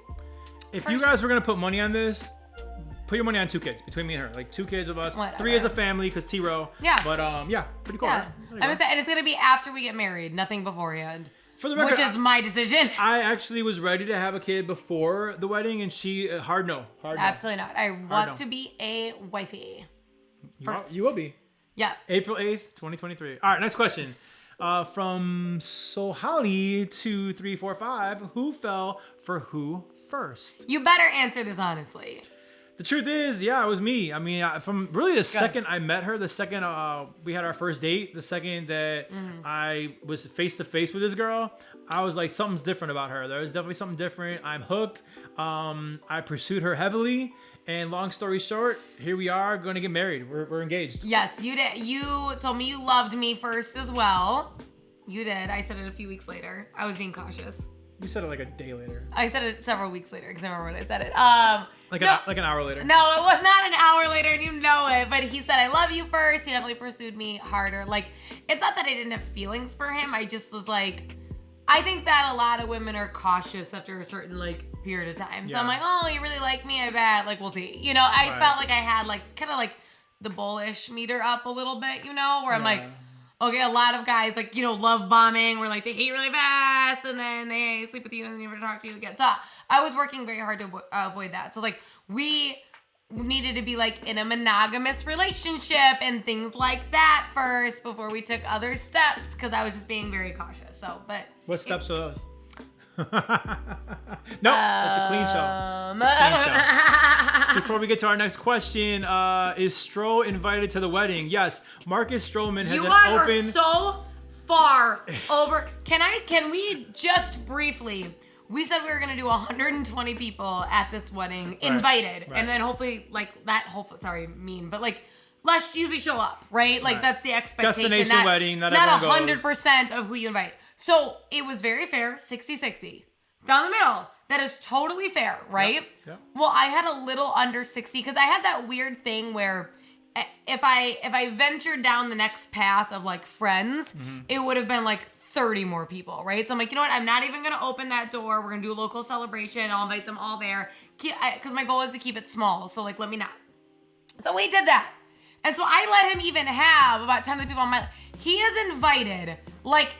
If you guys were gonna put money on this, put your money on 2 kids between me and her, like 2 kids of us, Whatever. 3 as a family because T-Row. Yeah. But yeah, pretty cool. Yeah. Right? And it's gonna be after we get married, nothing beforehand. For the record, which is my decision. I actually was ready to have a kid before the wedding, and she hard no. Absolutely not. I want to be a wifey. You will be. Yeah. April 8th, 2023. All right, next question. From Sohali to 345, who fell for who first? You better answer this honestly. The truth is, yeah, it was me. I mean, from really the second I met her, the second we had our first date, the second that I was face to face with this girl, I was like, something's different about her. There's definitely something different. I'm hooked. I pursued her heavily. And long story short, here we are going to get married. We're engaged. Yes, you did. You told me you loved me first as well. You did. I said it a few weeks later. I was being cautious. You said it like a day later. I said it several weeks later because I remember when I said it. Like an hour later. No, it was not an hour later, and you know it. But he said, I love you first. He definitely pursued me harder. Like, it's not that I didn't have feelings for him. I just was like, I think that a lot of women are cautious after a certain, like, period of time. So I'm like, oh, you really like me? I bet. Like, we'll see. You know, I felt like I had, like, kind of like the bullish meter up a little bit, you know, where I'm like, okay, a lot of guys, like, you know, love bombing, where, like, they hate really fast, and then they sleep with you and never talk to you again. So I was working very hard to avoid that. So, like, we needed to be, like, in a monogamous relationship and things like that first before we took other steps, because I was just being very cautious. So, but... What steps are those? No, it's a clean show. It's a clean show. Before we get to our next question, is Stro invited to the wedding? Yes, Marcus Stroman has an open. You are so far over. Can we just briefly? We said we were gonna do 120 people at this wedding, invited, and then hopefully like that. Hopefully, sorry, mean, but like. Let's usually show up, right? Like that's the expectation. Destination wedding, not 100% of who you invite. So it was very fair, 60-60. Down the middle. That is totally fair, right? Yep. Well, I had a little under 60 because I had that weird thing where if I ventured down the next path of like friends, it would have been like 30 more people, right? So I'm like, you know what? I'm not even going to open that door. We're going to do a local celebration. I'll invite them all there because my goal is to keep it small. So like, let me not. So we did that. And so I let him even have about 10 of the people on my... He has invited, like...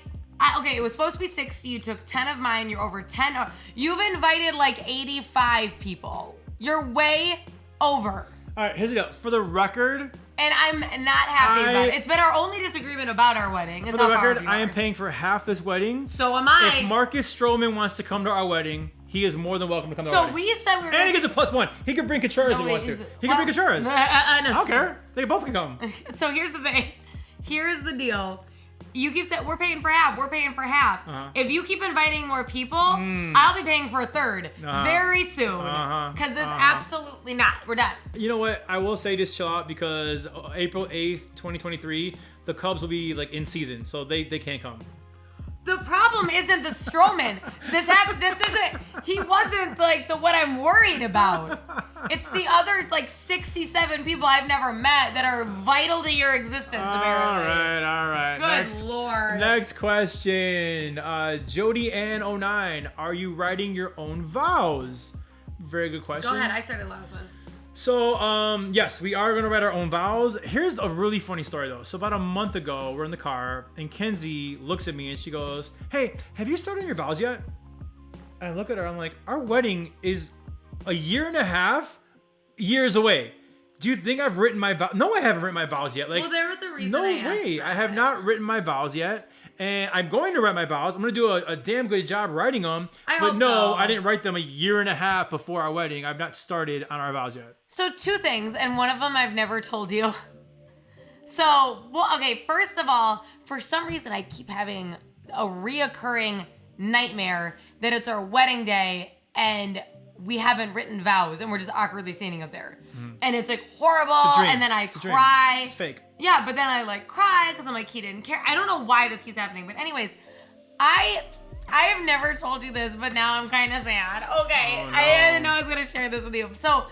okay, it was supposed to be 60. You took 10 of mine. You're over 10. You've invited like 85 people. You're way over. All right, here's the deal. For the record... And I'm not happy about it. It's been our only disagreement about our wedding. For the record, I am paying for half this wedding. So am I. If Marcus Stroman wants to come to our wedding... He is more than welcome to come to our wedding. So we said we were... And he gets a +1. He can bring Contreras if he wants to. He can bring Contreras. No. I don't care. They both can come. So here's the thing. Here's the deal. You keep saying, we're paying for half. We're paying for half. If you keep inviting more people, I'll be paying for a third very soon. Because this absolutely not. We're done. You know what? I will say this, chill out, because April 8th, 2023, the Cubs will be like in season. So they can't come. The problem isn't the Stroman. This happened. This isn't. He wasn't like what I'm worried about. It's the other like 67 people I've never met that are vital to your existence. Apparently. All right. Good Lord. Next question. Jody Ann 09. Are you writing your own vows? Very good question. Go ahead. I started last one. So, yes, we are going to write our own vows. Here's a really funny story, though. So about a month ago, we're in the car, and Kenzie looks at me, and she goes, hey, have you started your vows yet? And I look at her, I'm like, our wedding is a year and a half years away. Do you think I've written my vows? No, I haven't written my vows yet. Like, well, there was a reason no way. I have not written my vows yet. And I'm going to write my vows. I'm going to do a damn good job writing them. But no, I didn't write them a year and a half before our wedding. I've not started on our vows yet. So 2 things, and one of them I've never told you. So, well, okay, first of all, for some reason I keep having a reoccurring nightmare that it's our wedding day and we haven't written vows and we're just awkwardly standing up there. And it's like horrible, and then I cry. It's fake. Yeah, but then I like cry because I'm like, he didn't care. I don't know why this keeps happening, but anyways, I have never told you this, but now I'm kind of sad. Okay, oh, no. I didn't know I was gonna share this with you. So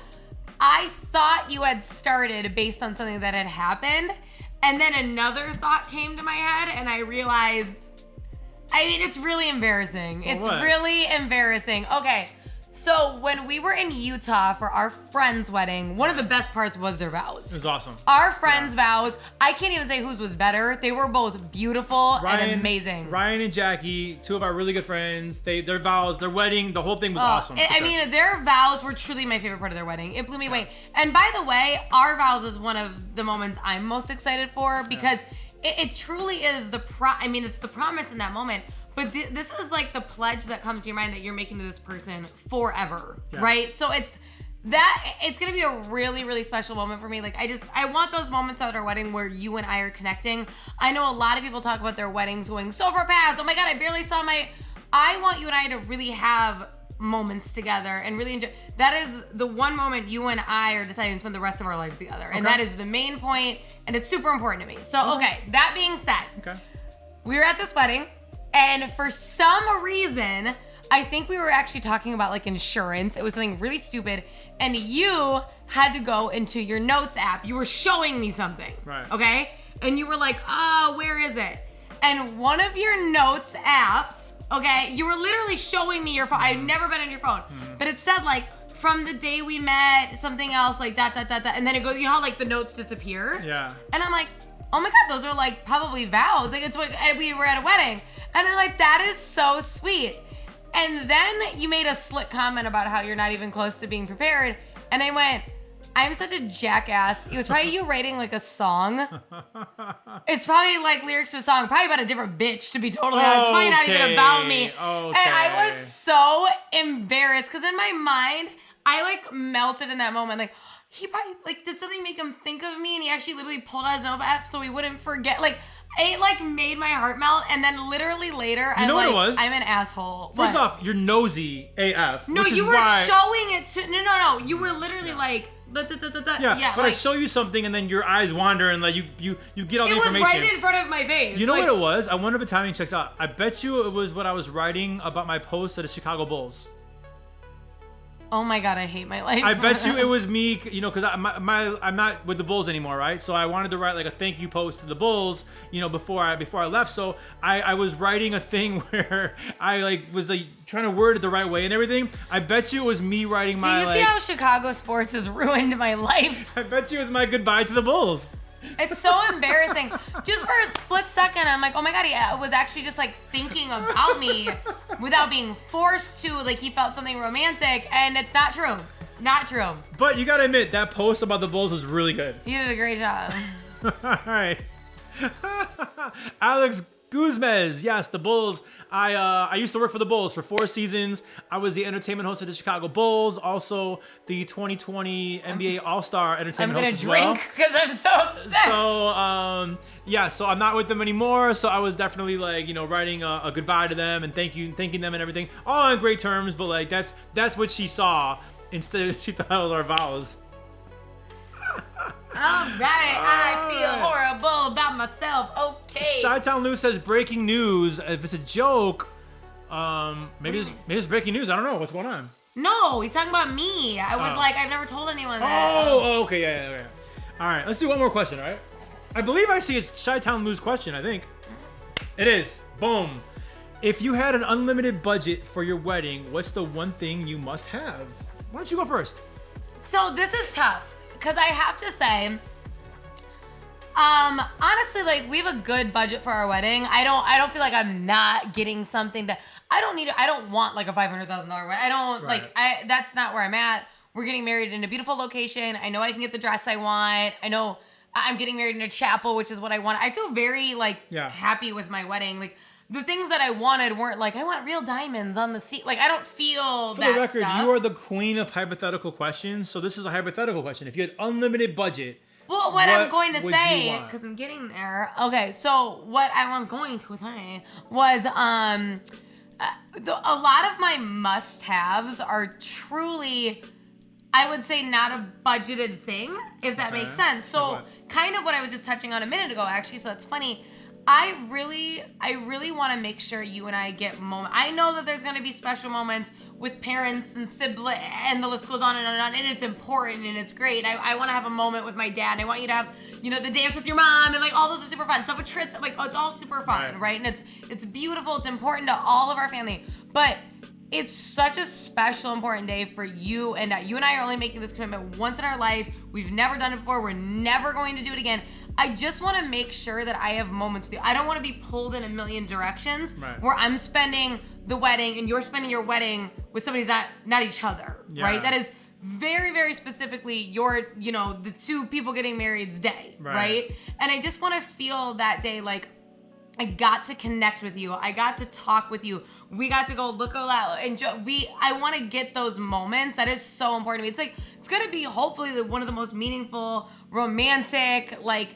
I thought you had started based on something that had happened, and then another thought came to my head, and I realized, I mean, it's really embarrassing. It's really embarrassing. Okay. So when we were in Utah for our friend's wedding, one of the best parts was their vows. It was awesome. Our friends' vows, I can't even say whose was better. They were both beautiful and amazing. Ryan and Jackie, 2 of our really good friends, their vows, their wedding, the whole thing was awesome. I mean, their vows were truly my favorite part of their wedding. It blew me away. And by the way, our vows is one of the moments I'm most excited for because it truly is it's the promise in that moment. But this is like the pledge that comes to your mind that you're making to this person forever, right? So it's going to be a really, really special moment for me. Like, I want those moments at our wedding where you and I are connecting. I know a lot of people talk about their weddings going so far past. Oh my God, I barely saw I want you and I to really have moments together and really enjoy. That is the one moment you and I are deciding to spend the rest of our lives together. And that is the main point, and it's super important to me. So, okay, that being said, we were at this wedding, and for some reason, I think we were actually talking about like insurance. It was something really stupid. And you had to go into your notes app. You were showing me something. Right. Okay? And you were like, oh, where is it? And one of your notes apps, okay, you were literally showing me your phone. I've never been on your phone. But it said like, from the day we met, something else, like that. And then it goes, you know how like the notes disappear? Yeah. And I'm like, oh my God, those are like probably vows. Like it's what we were at a wedding. And I'm like, that is so sweet. And then you made a slick comment about how you're not even close to being prepared. And I went, I'm such a jackass. It was probably you writing like a song. It's probably like lyrics to a song, probably about a different bitch, to be totally honest. It's probably not even about me. And I was so embarrassed because in my mind, I like melted in that moment. Like, he probably like did something make him think of me, and he actually literally pulled out his note app so he wouldn't forget. Like, it like made my heart melt, and then literally later, you know what it was? I'm an asshole. First off, you're nosy AF. No, you were showing it to. No. You were literally like. Yeah, but I show you something, and then your eyes wander, and like you get all the information. It was right in front of my face. You know what it was? I wonder if the timing checks out. I bet you it was what I was writing about my post at the Chicago Bulls. Oh my God, I hate my life. I bet you it was me, you know, because I'm not with the Bulls anymore, right? So I wanted to write like a thank you post to the Bulls, you know, before I left. So I was writing a thing where I like was like trying to word it the right way and everything. I bet you it was me writing my. Do you see how Chicago sports has ruined my life? I bet you it was my goodbye to the Bulls. It's so embarrassing. Just for a split second, I'm like, oh my God, he was actually just like thinking about me without being forced to. Like he felt something romantic, and it's not true. Not true. But you gotta admit, that post about the Bulls was really good. You did a great job. All right. Alex Guzmez, yes, the Bulls. I used to work for the Bulls for 4 seasons. I was the entertainment host of the Chicago Bulls, also the 2020 NBA All-Star entertainment host as well. I'm gonna drink because I'm so upset. So, yeah, so I'm not with them anymore. So I was definitely like, you know, writing a goodbye to them and thanking them and everything, all on great terms. But like that's what she saw. Instead, she thought it was our vows. All right, I feel horrible about myself. Okay. Chi-Town Lou says breaking news. If it's a joke, maybe it's breaking news. I don't know what's going on. No, he's talking about me. I was like, I've never told anyone that. Oh, okay, yeah. All right, let's do one more question. All right, I believe I see it's Chi-Town Lou's question. I think it is. Boom. If you had an unlimited budget for your wedding, what's the one thing you must have? Why don't you go first? So this is tough. Because I have to say, honestly, like we have a good budget for our wedding. I don't feel like I'm not getting something that I don't want like a $500,000 wedding. I don't that's not where I'm at. We're getting married in a beautiful location. I know I can get the dress I want. I know I'm getting married in a chapel, which is what I want. I feel very happy with my wedding. Like the things that I wanted weren't like, I want real diamonds on the seat. Like, I don't feel that stuff. For the record, you are the queen of hypothetical questions. So this is a hypothetical question. If you had unlimited budget, well, what I'm going to say, because I'm getting there. Okay, so what I was going to say was a lot of my must-haves are truly, I would say, not a budgeted thing, if that makes sense. So kind of what I was just touching on a minute ago, actually, so that's funny. I really want to make sure you and I get moments. I know that there's going to be special moments with parents and siblings, and the list goes on and on and on, and it's important and it's great. I want to have a moment with my dad. I want you to have, you know, the dance with your mom, and like all those are super fun. Stuff with Tristan, like it's all super fun, right? And it's beautiful. It's important to all of our family, but it's such a special, important day for you and I. You and I are only making this commitment once in our life. We've never done it before. We're never going to do it again. I just want to make sure that I have moments with you. I don't want to be pulled in a million directions where I'm spending the wedding and you're spending your wedding with somebody that's not each other, right? That is very, very specifically your, the two people getting married's day, right? And I just want to feel that day like I got to connect with you. I got to talk with you. We got to go look out, enjoy. I want to get those moments. That is so important to me. It's like, it's going to be hopefully one of the most meaningful, romantic, like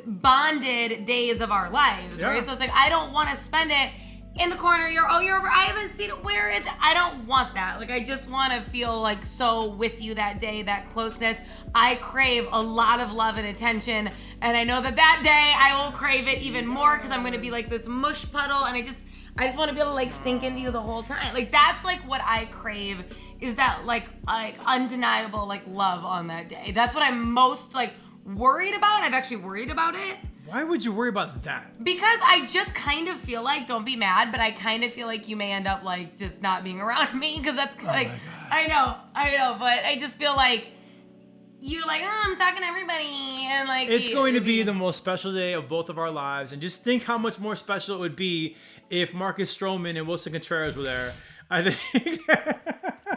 bonded days of our lives, right? So it's like, I don't want to spend it in the corner. You're over. I haven't seen it. Where is it? I don't want that. Like, I just want to feel like so with you that day, that closeness. I crave a lot of love and attention. And I know that day I will crave it even more because I'm going to be like this mush puddle. And I just want to be able to like sink into you the whole time. Like, that's like what I crave, is that like undeniable like love on that day. That's what I'm most like worried about. I've actually worried about it. Why would you worry about that? Because I just kind of feel like, don't be mad, but I kind of feel like you may end up like just not being around me, because that's like, I know, but I just feel like you're like, I'm talking to everybody, and like it's going to be the most special day of both of our lives, and just think how much more special it would be if Marcus Stroman and Wilson Contreras were there. I think.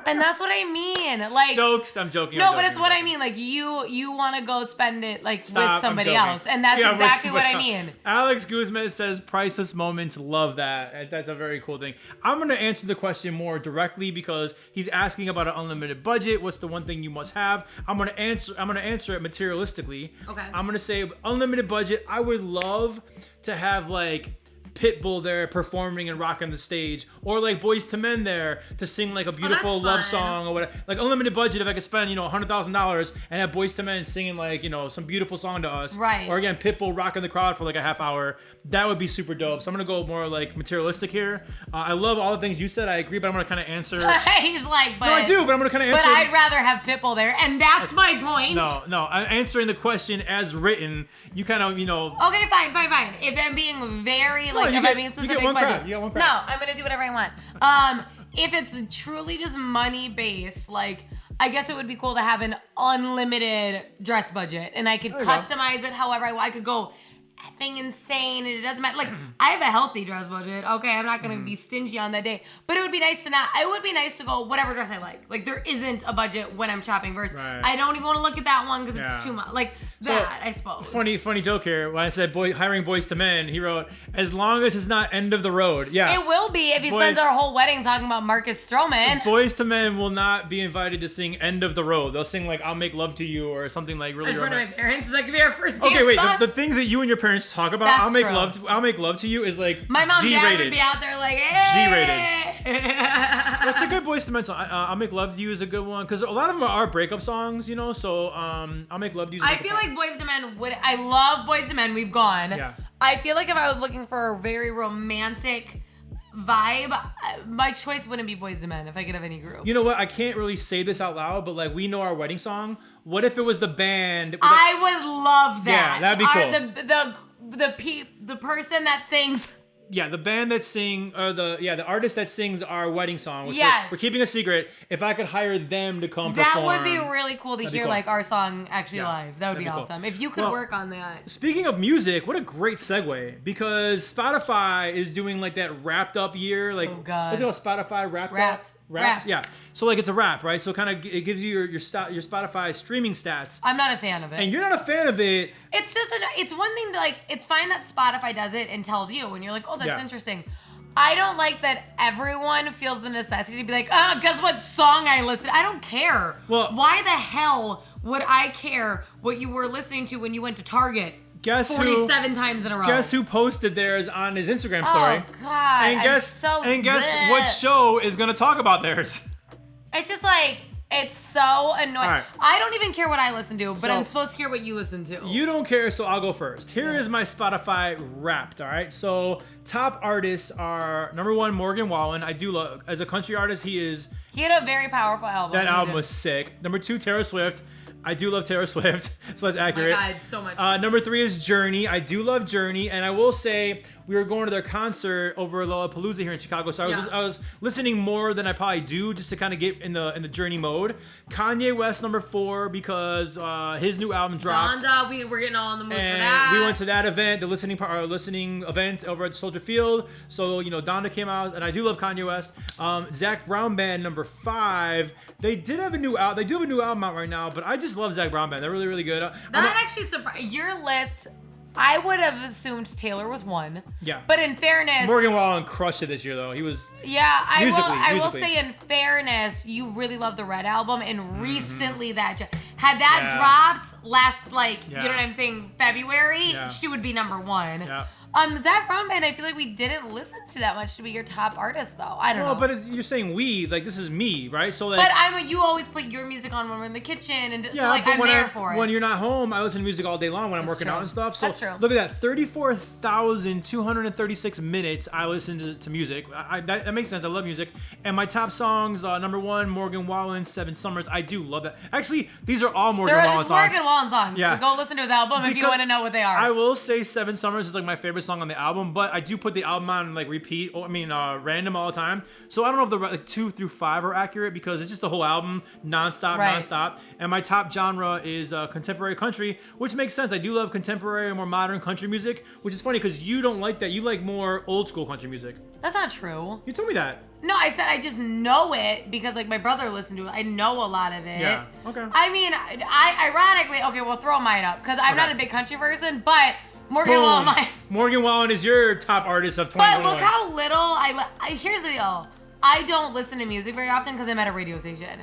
And that's what I mean. Like, jokes. I'm joking. No, but it's what I mean. Like, you want to go spend it like with somebody else, and that's exactly what I mean. Alex Guzman says priceless moments. Love that. That's a very cool thing. I'm gonna answer the question more directly because he's asking about an unlimited budget. What's the one thing you must have? I'm gonna answer it materialistically. Okay. I'm gonna say unlimited budget. I would love to have like Pitbull there performing and rocking the stage, or like Boyz II Men there to sing like a beautiful love song or whatever. Like unlimited budget, if I could spend $100,000 and have Boyz II Men singing like some beautiful song to us, right? Or again Pitbull rocking the crowd for like a half hour. That would be super dope. So I'm gonna go more like materialistic here. I love all the things you said. I agree, but I'm gonna kind of answer. He's like, but no, I do, but I'm gonna kind of answer. But I'd rather have Pitbull there, and that's my point. No, I'm answering the question as written. You kind of Okay, fine. If I'm being very like. If I'm being specific, you get one crack. No, I'm gonna do whatever I want. If it's truly just money based, like I guess it would be cool to have an unlimited dress budget, and I could customize it however I want. I could go effing insane, and it doesn't matter. Like, I have a healthy dress budget. Okay, I'm not gonna be stingy on that day, but it would be nice to not. It would be nice to go whatever dress I like. Like, there isn't a budget when I'm shopping. Versus, I don't even want to look at that one because it's too much. Like that, I suppose. Funny joke here. When I said hiring Boyz II Men, he wrote, as long as it's not end of the road. Yeah, it will be if he spends our whole wedding talking about Marcus Stroman. Boyz II Men will not be invited to sing end of the road. They'll sing like I'll Make Love to You or something like really. In front of my parents, like be our first dance. Okay, wait. The things that you and your parents talk about, I'll make love to you is like my mom and dad would be out there like, hey! G-rated. It's a good Boyz II Men song. I'll Make Love to You is a good one because a lot of them are breakup songs, So I'll Make Love to You. I feel like Boyz II Men would. I love Boyz II Men. We've gone. Yeah. I feel like if I was looking for a very romantic vibe, my choice wouldn't be Boyz II Men if I could have any group. You know what? I can't really say this out loud, but like we know our wedding song. What if it was the band? I would love that. Yeah, that'd be cool. The person that sings. Yeah, the band that sing, or the artist that sings our wedding song. Which we're keeping a secret. If I could hire them to come perform. That would be really cool to hear, like, our song actually live. That would be awesome. Cool. If you could work on that. Speaking of music, what a great segue. Because Spotify is doing, like, that wrapped up year. Like, oh, God. What's it called? Spotify wrapped up? Wrapped? Yeah. So, like, it's a wrap, right? So, kind of, it gives you your Spotify streaming stats. I'm not a fan of it. And you're not a fan of it. It's just, it's one thing to, like, it's fine that Spotify does it and tells you. And you're like, oh, that's interesting. I don't like that everyone feels the necessity to be like, guess what song I listened? I don't care. Well, why the hell would I care what you were listening to when you went to Target? Guess 47 times in a row. Guess who posted theirs on his Instagram story? Oh, God. And guess what show is going to talk about theirs? It's just like, it's so annoying. Right. I don't even care what I listen to, but I'm supposed to care what you listen to. You don't care, so I'll go first. Here is my Spotify Wrapped, all right? So top artists are, number 1, Morgan Wallen. I do love, as a country artist, he had a very powerful album. That album was sick. Number 2, Taylor Swift. I do love Taylor Swift, so that's accurate. Oh my God, so much. Number 3 is Journey. I do love Journey, and I will say we were going to their concert over Lollapalooza here in Chicago. So I was listening more than I probably do just to kind of get in the journey mode. Kanye West number 4 because his new album dropped. Donda, we were getting all in the mood for And that. we went to that event, the listening event over at Soldier Field. So, Donda came out, and I do love Kanye West. Zac Brown Band, number 5. They did have a new album. They do have a new album out right now, but I just love Zac Brown Band. They're really, really good. That actually surprised your list. I would have assumed Taylor was 1. Yeah. But in fairness, Morgan Wallen crushed it this year, though. He was. Yeah, I will musically. say in fairness, you really love the Red album, and recently had that dropped last you know what I'm saying, February, she would be number 1. Yeah. Zac Brown Band, I feel like we didn't listen to that much to be your top artist, though. I don't know. But you're saying we, this is me, right? So But you always put your music on when we're in the kitchen, and so I'm there for it. When you're not home, I listen to music all day long when I'm working out and stuff. So that's true. Look at that, 34,236 minutes I listen to music. That makes sense. I love music. And my top songs, number 1, Morgan Wallen, 7 Summers. I do love that. Actually, these are all Morgan Wallen songs. Morgan Wallen songs. Yeah. So go listen to his album if you want to know what they are. I will say 7 Summers is my favorite song on the album, but I do put the album on repeat. Random all the time. So I don't know if the 2 through 5 are accurate because it's just the whole album nonstop. And my top genre is contemporary country, which makes sense. I do love contemporary, more modern country music, which is funny because you don't like that. You like more old school country music. That's not true. You told me that. No, I said I just know it because my brother listened to it. I know a lot of it. Yeah. Okay. I mean, I ironically, we'll throw mine up because I'm not a big country person, but Morgan Wallen. Morgan Wallen is your top artist of 2021. But look how little here's the deal. I don't listen to music very often because I'm at a radio station.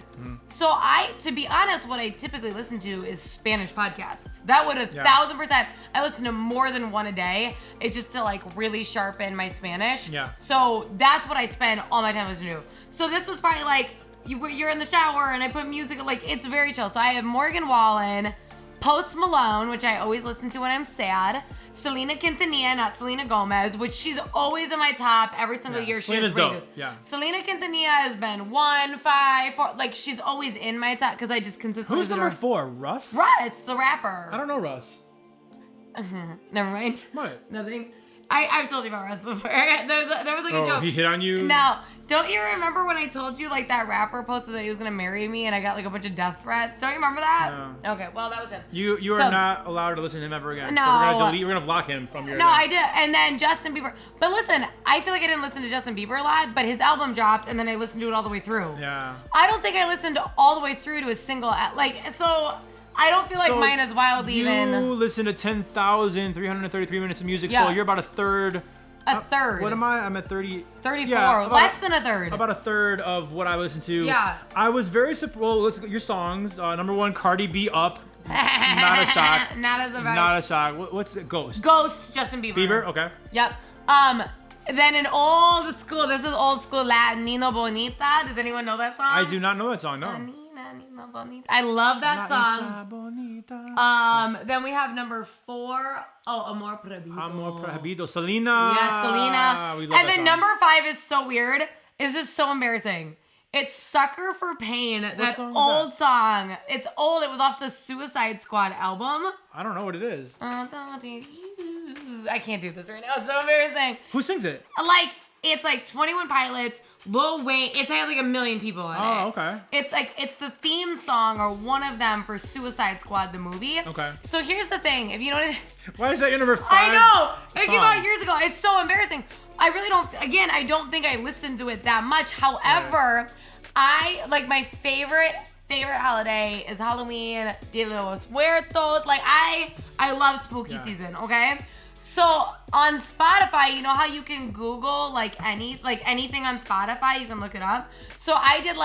So to be honest, what I typically listen to is Spanish podcasts. That would 1,000%. I listen to more than one a day. It's just to really sharpen my Spanish. Yeah. So that's what I spend all my time listening to. So this was probably you're in the shower and I put music, it's very chill. So I have Morgan Wallen, Post Malone, which I always listen to when I'm sad. Selena Quintanilla, not Selena Gomez, which she's always in my top every single year. Selena's dope. Yeah. Selena Quintanilla has been 1, 5, 4. She's always in my top because I just consistently. Who's number 4? Russ? Russ, the rapper. I don't know Russ. Never mind. What? Nothing. I've told you about Russ before. There was a joke. He hit on you? No. Don't you remember when I told you that rapper posted that he was gonna marry me and I got a bunch of death threats? Don't you remember that? No. Okay, well that was him. You are not allowed to listen to him ever again. No. So we're gonna block him from your. No, I did. And then Justin Bieber. But listen, I feel like I didn't listen to Justin Bieber a lot, but his album dropped and then I listened to it all the way through. Yeah. I don't think I listened all the way through to a single so. I don't feel like mine is wildly even. You listen to 10,333 minutes of music, Yeah. so you're about a third. A third. What am I? I'm at 30. 34. Yeah, less than a third. About a third of what I listen to. Yeah. I was very surprised. Well, let's look at your songs. Number 1, Cardi B, Up. Not a shock. Not as a Not a shock. What's it? Ghost. Ghost, Justin Bieber. Bieber? Okay. Yep. Then in old school, this is old school Latin, Nino Bonita. Does anyone know that song? I do not know that song, no. Nino Bonita. I love that song. Then we have number 4. Oh, Amor Prohibido. Amor Prohibido. Selena. Yeah, Selena. We love And that then song. number 5 is so weird. It's just so embarrassing. It's Sucker for Pain. That old song. It's old. It was off the Suicide Squad album. I don't know what it is. I can't do this right now. It's so embarrassing. Who sings it? It's 21 Pilots, Lil Wayne. It has 1 million people in it. Oh, okay. It's the theme song or one of them for Suicide Squad, the movie. Okay. So here's the thing. If you know what Why is that your number 5? I know. It came out years ago. It's so embarrassing. I really don't. Again, I don't think I listened to it that much. However, I my favorite holiday is Halloween, Dia de los Muertos. I love spooky season. Okay. So on Spotify, you know how you can Google anything on Spotify, you can look it up. So I did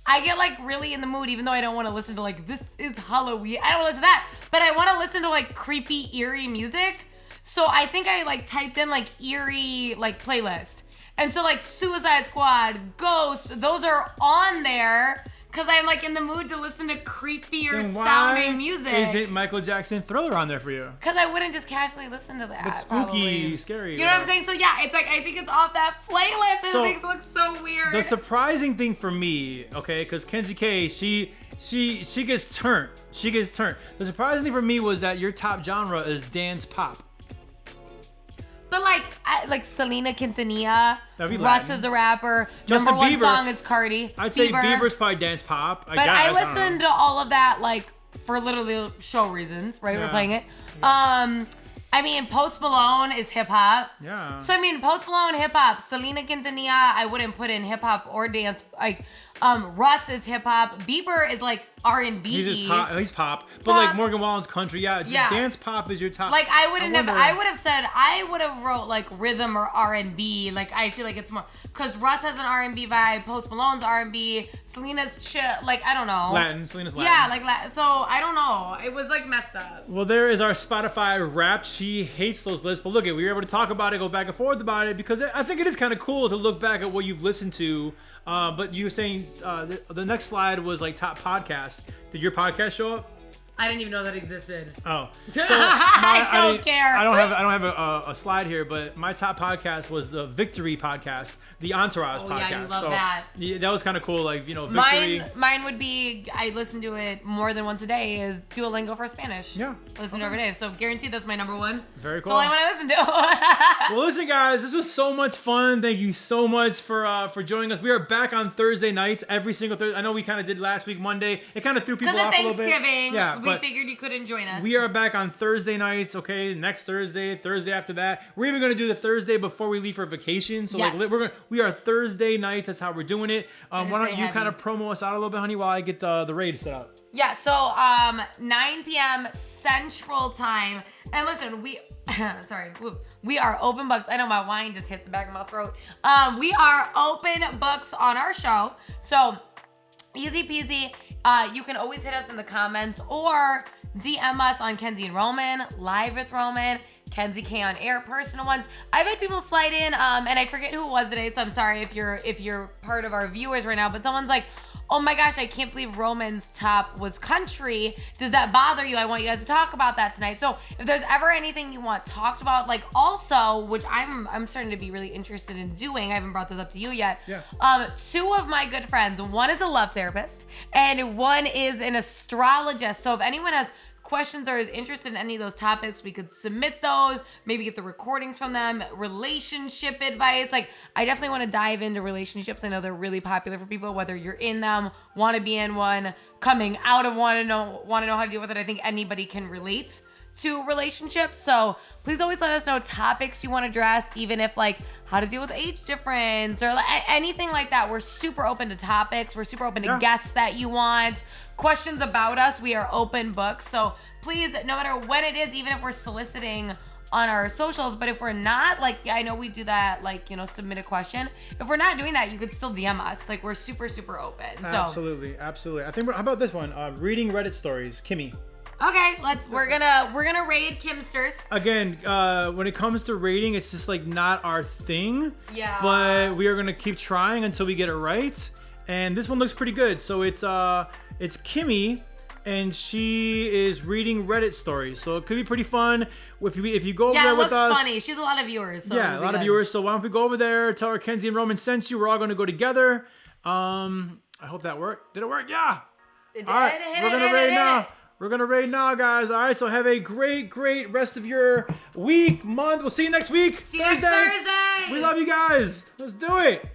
I get really in the mood, even though I don't want to listen to this is Halloween. I don't listen to that, but I want to listen to creepy, eerie music. So I think I typed in eerie playlist, and so Suicide Squad, Ghost, those are on there. Because I'm in the mood to listen to creepier sounding music. Isn't Michael Jackson Thriller on there for you? Because I wouldn't just casually listen to that. But spooky, probably. scary. You know what I'm saying? So yeah, it's I think it's off that playlist and it makes it look so weird. The surprising thing for me, okay, because Kenzie K, she gets turned. She gets turned. The surprising thing for me was that your top genre is dance pop. But like Selena Quintanilla, That'd be Russ Latin. is a rapper. Justin Number one Bieber. song is Cardi. I'd say Bieber's probably dance pop. But I listened to all of that like for literally show reasons, right? Yeah. We're playing it. I mean, Post Malone is hip hop. Yeah. So I mean, Post Malone hip hop. Selena Quintanilla, I wouldn't put in hip hop or dance. Like, Russ is hip hop. Bieber is like R&B. He's pop. But like Morgan Wallen's country, yeah. Dance pop is your top. Like I would have wrote like rhythm or R&B. Like I feel like it's more because Russ has an R&B vibe. Post Malone's R&B. Selena's chill. Like I don't know. Latin. Selena's Latin. Yeah, like Latin. So I don't know. It was like messed up. Well, there is our Spotify Wrapped. She hates those lists, but look, we were able to talk about it, go back and forth about it because I think it is kind of cool to look back at what you've listened to. But you were saying the next slide was like top podcasts. Did your podcast show up? I didn't even know that existed. Oh, so I don't care. I don't have a slide here, but my top podcast was the Victory podcast, the Entourage podcast. Yeah, you love so that. Yeah, that was kind of cool. Like Victory. Mine would be I listen to it more than once a day. Is Duolingo for Spanish. Yeah, listen to it every day. So guaranteed that's my number one. Very cool. That's all I want to listen to. Well, listen, guys, this was so much fun. Thank you so much for joining us. We are back on Thursday nights every single Thursday. I know we kind of did last week Monday. It kind of threw people off a little bit. Because of Thanksgiving, yeah, we figured you couldn't join us. We are back on Thursday nights, okay? Next Thursday after that. We're even going to do the Thursday before we leave for vacation. So yes. we are Thursday nights. That's how we're doing it. Why don't you kind of promo us out a little bit, honey, while I get the raid set up? Yeah, so 9 p.m. Central Time. And listen, we are open books. I know my wine just hit the back of my throat. We are open books on our show. So easy peasy. You can always hit us in the comments or DM us on Kenzie and Roman, Live with Roman, Kenzie K on air, personal ones. I've had people slide in, and I forget who it was today, so I'm sorry if you're part of our viewers right now, but someone's like, oh my gosh, I can't believe Roman's top was country. Does that bother you? I want you guys to talk about that tonight. So if there's ever anything you want talked about, like also, which I'm starting to be really interested in doing, I haven't brought this up to you yet. Yeah. Two of my good friends, one is a love therapist and one is an astrologist. So if anyone has questions or is interested in any of those topics, we could submit those, maybe get the recordings from them, relationship advice. Like I definitely want to dive into relationships. I know they're really popular for people, whether you're in them, want to be in one, coming out of one, and want to know how to deal with it. I think anybody can relate to relationships. So please always let us know topics you want addressed, even if like how to deal with age difference or like anything like that. We're super open to topics. We're super open to guests that you want, questions about us. We are open books. So please, no matter when it is, even if we're soliciting on our socials, but if we're not, like, I know we do that, like, submit a question. If we're not doing that, you could still DM us. Like, we're super, super open. Absolutely. I think how about this one? Reading Reddit stories, Kimmy. Okay, we're gonna raid Kimsters. Again, when it comes to rating, it's just like not our thing. Yeah. But we are gonna keep trying until we get it right. And this one looks pretty good. So it's Kimmy, and she is reading Reddit stories. So it could be pretty fun. If you go over there with us. Yeah, it looks funny. She has a lot of viewers. So yeah, a lot of viewers. So why don't we go over there? Tell her Kenzie and Roman sent you. We're all gonna go together. I hope that worked. Did it work? Yeah. It did. All right, we're gonna raid now. We're going to raid now, guys. All right, so have a great, great rest of your week, month. We'll see you next week. See you next Thursday. We love you guys. Let's do it.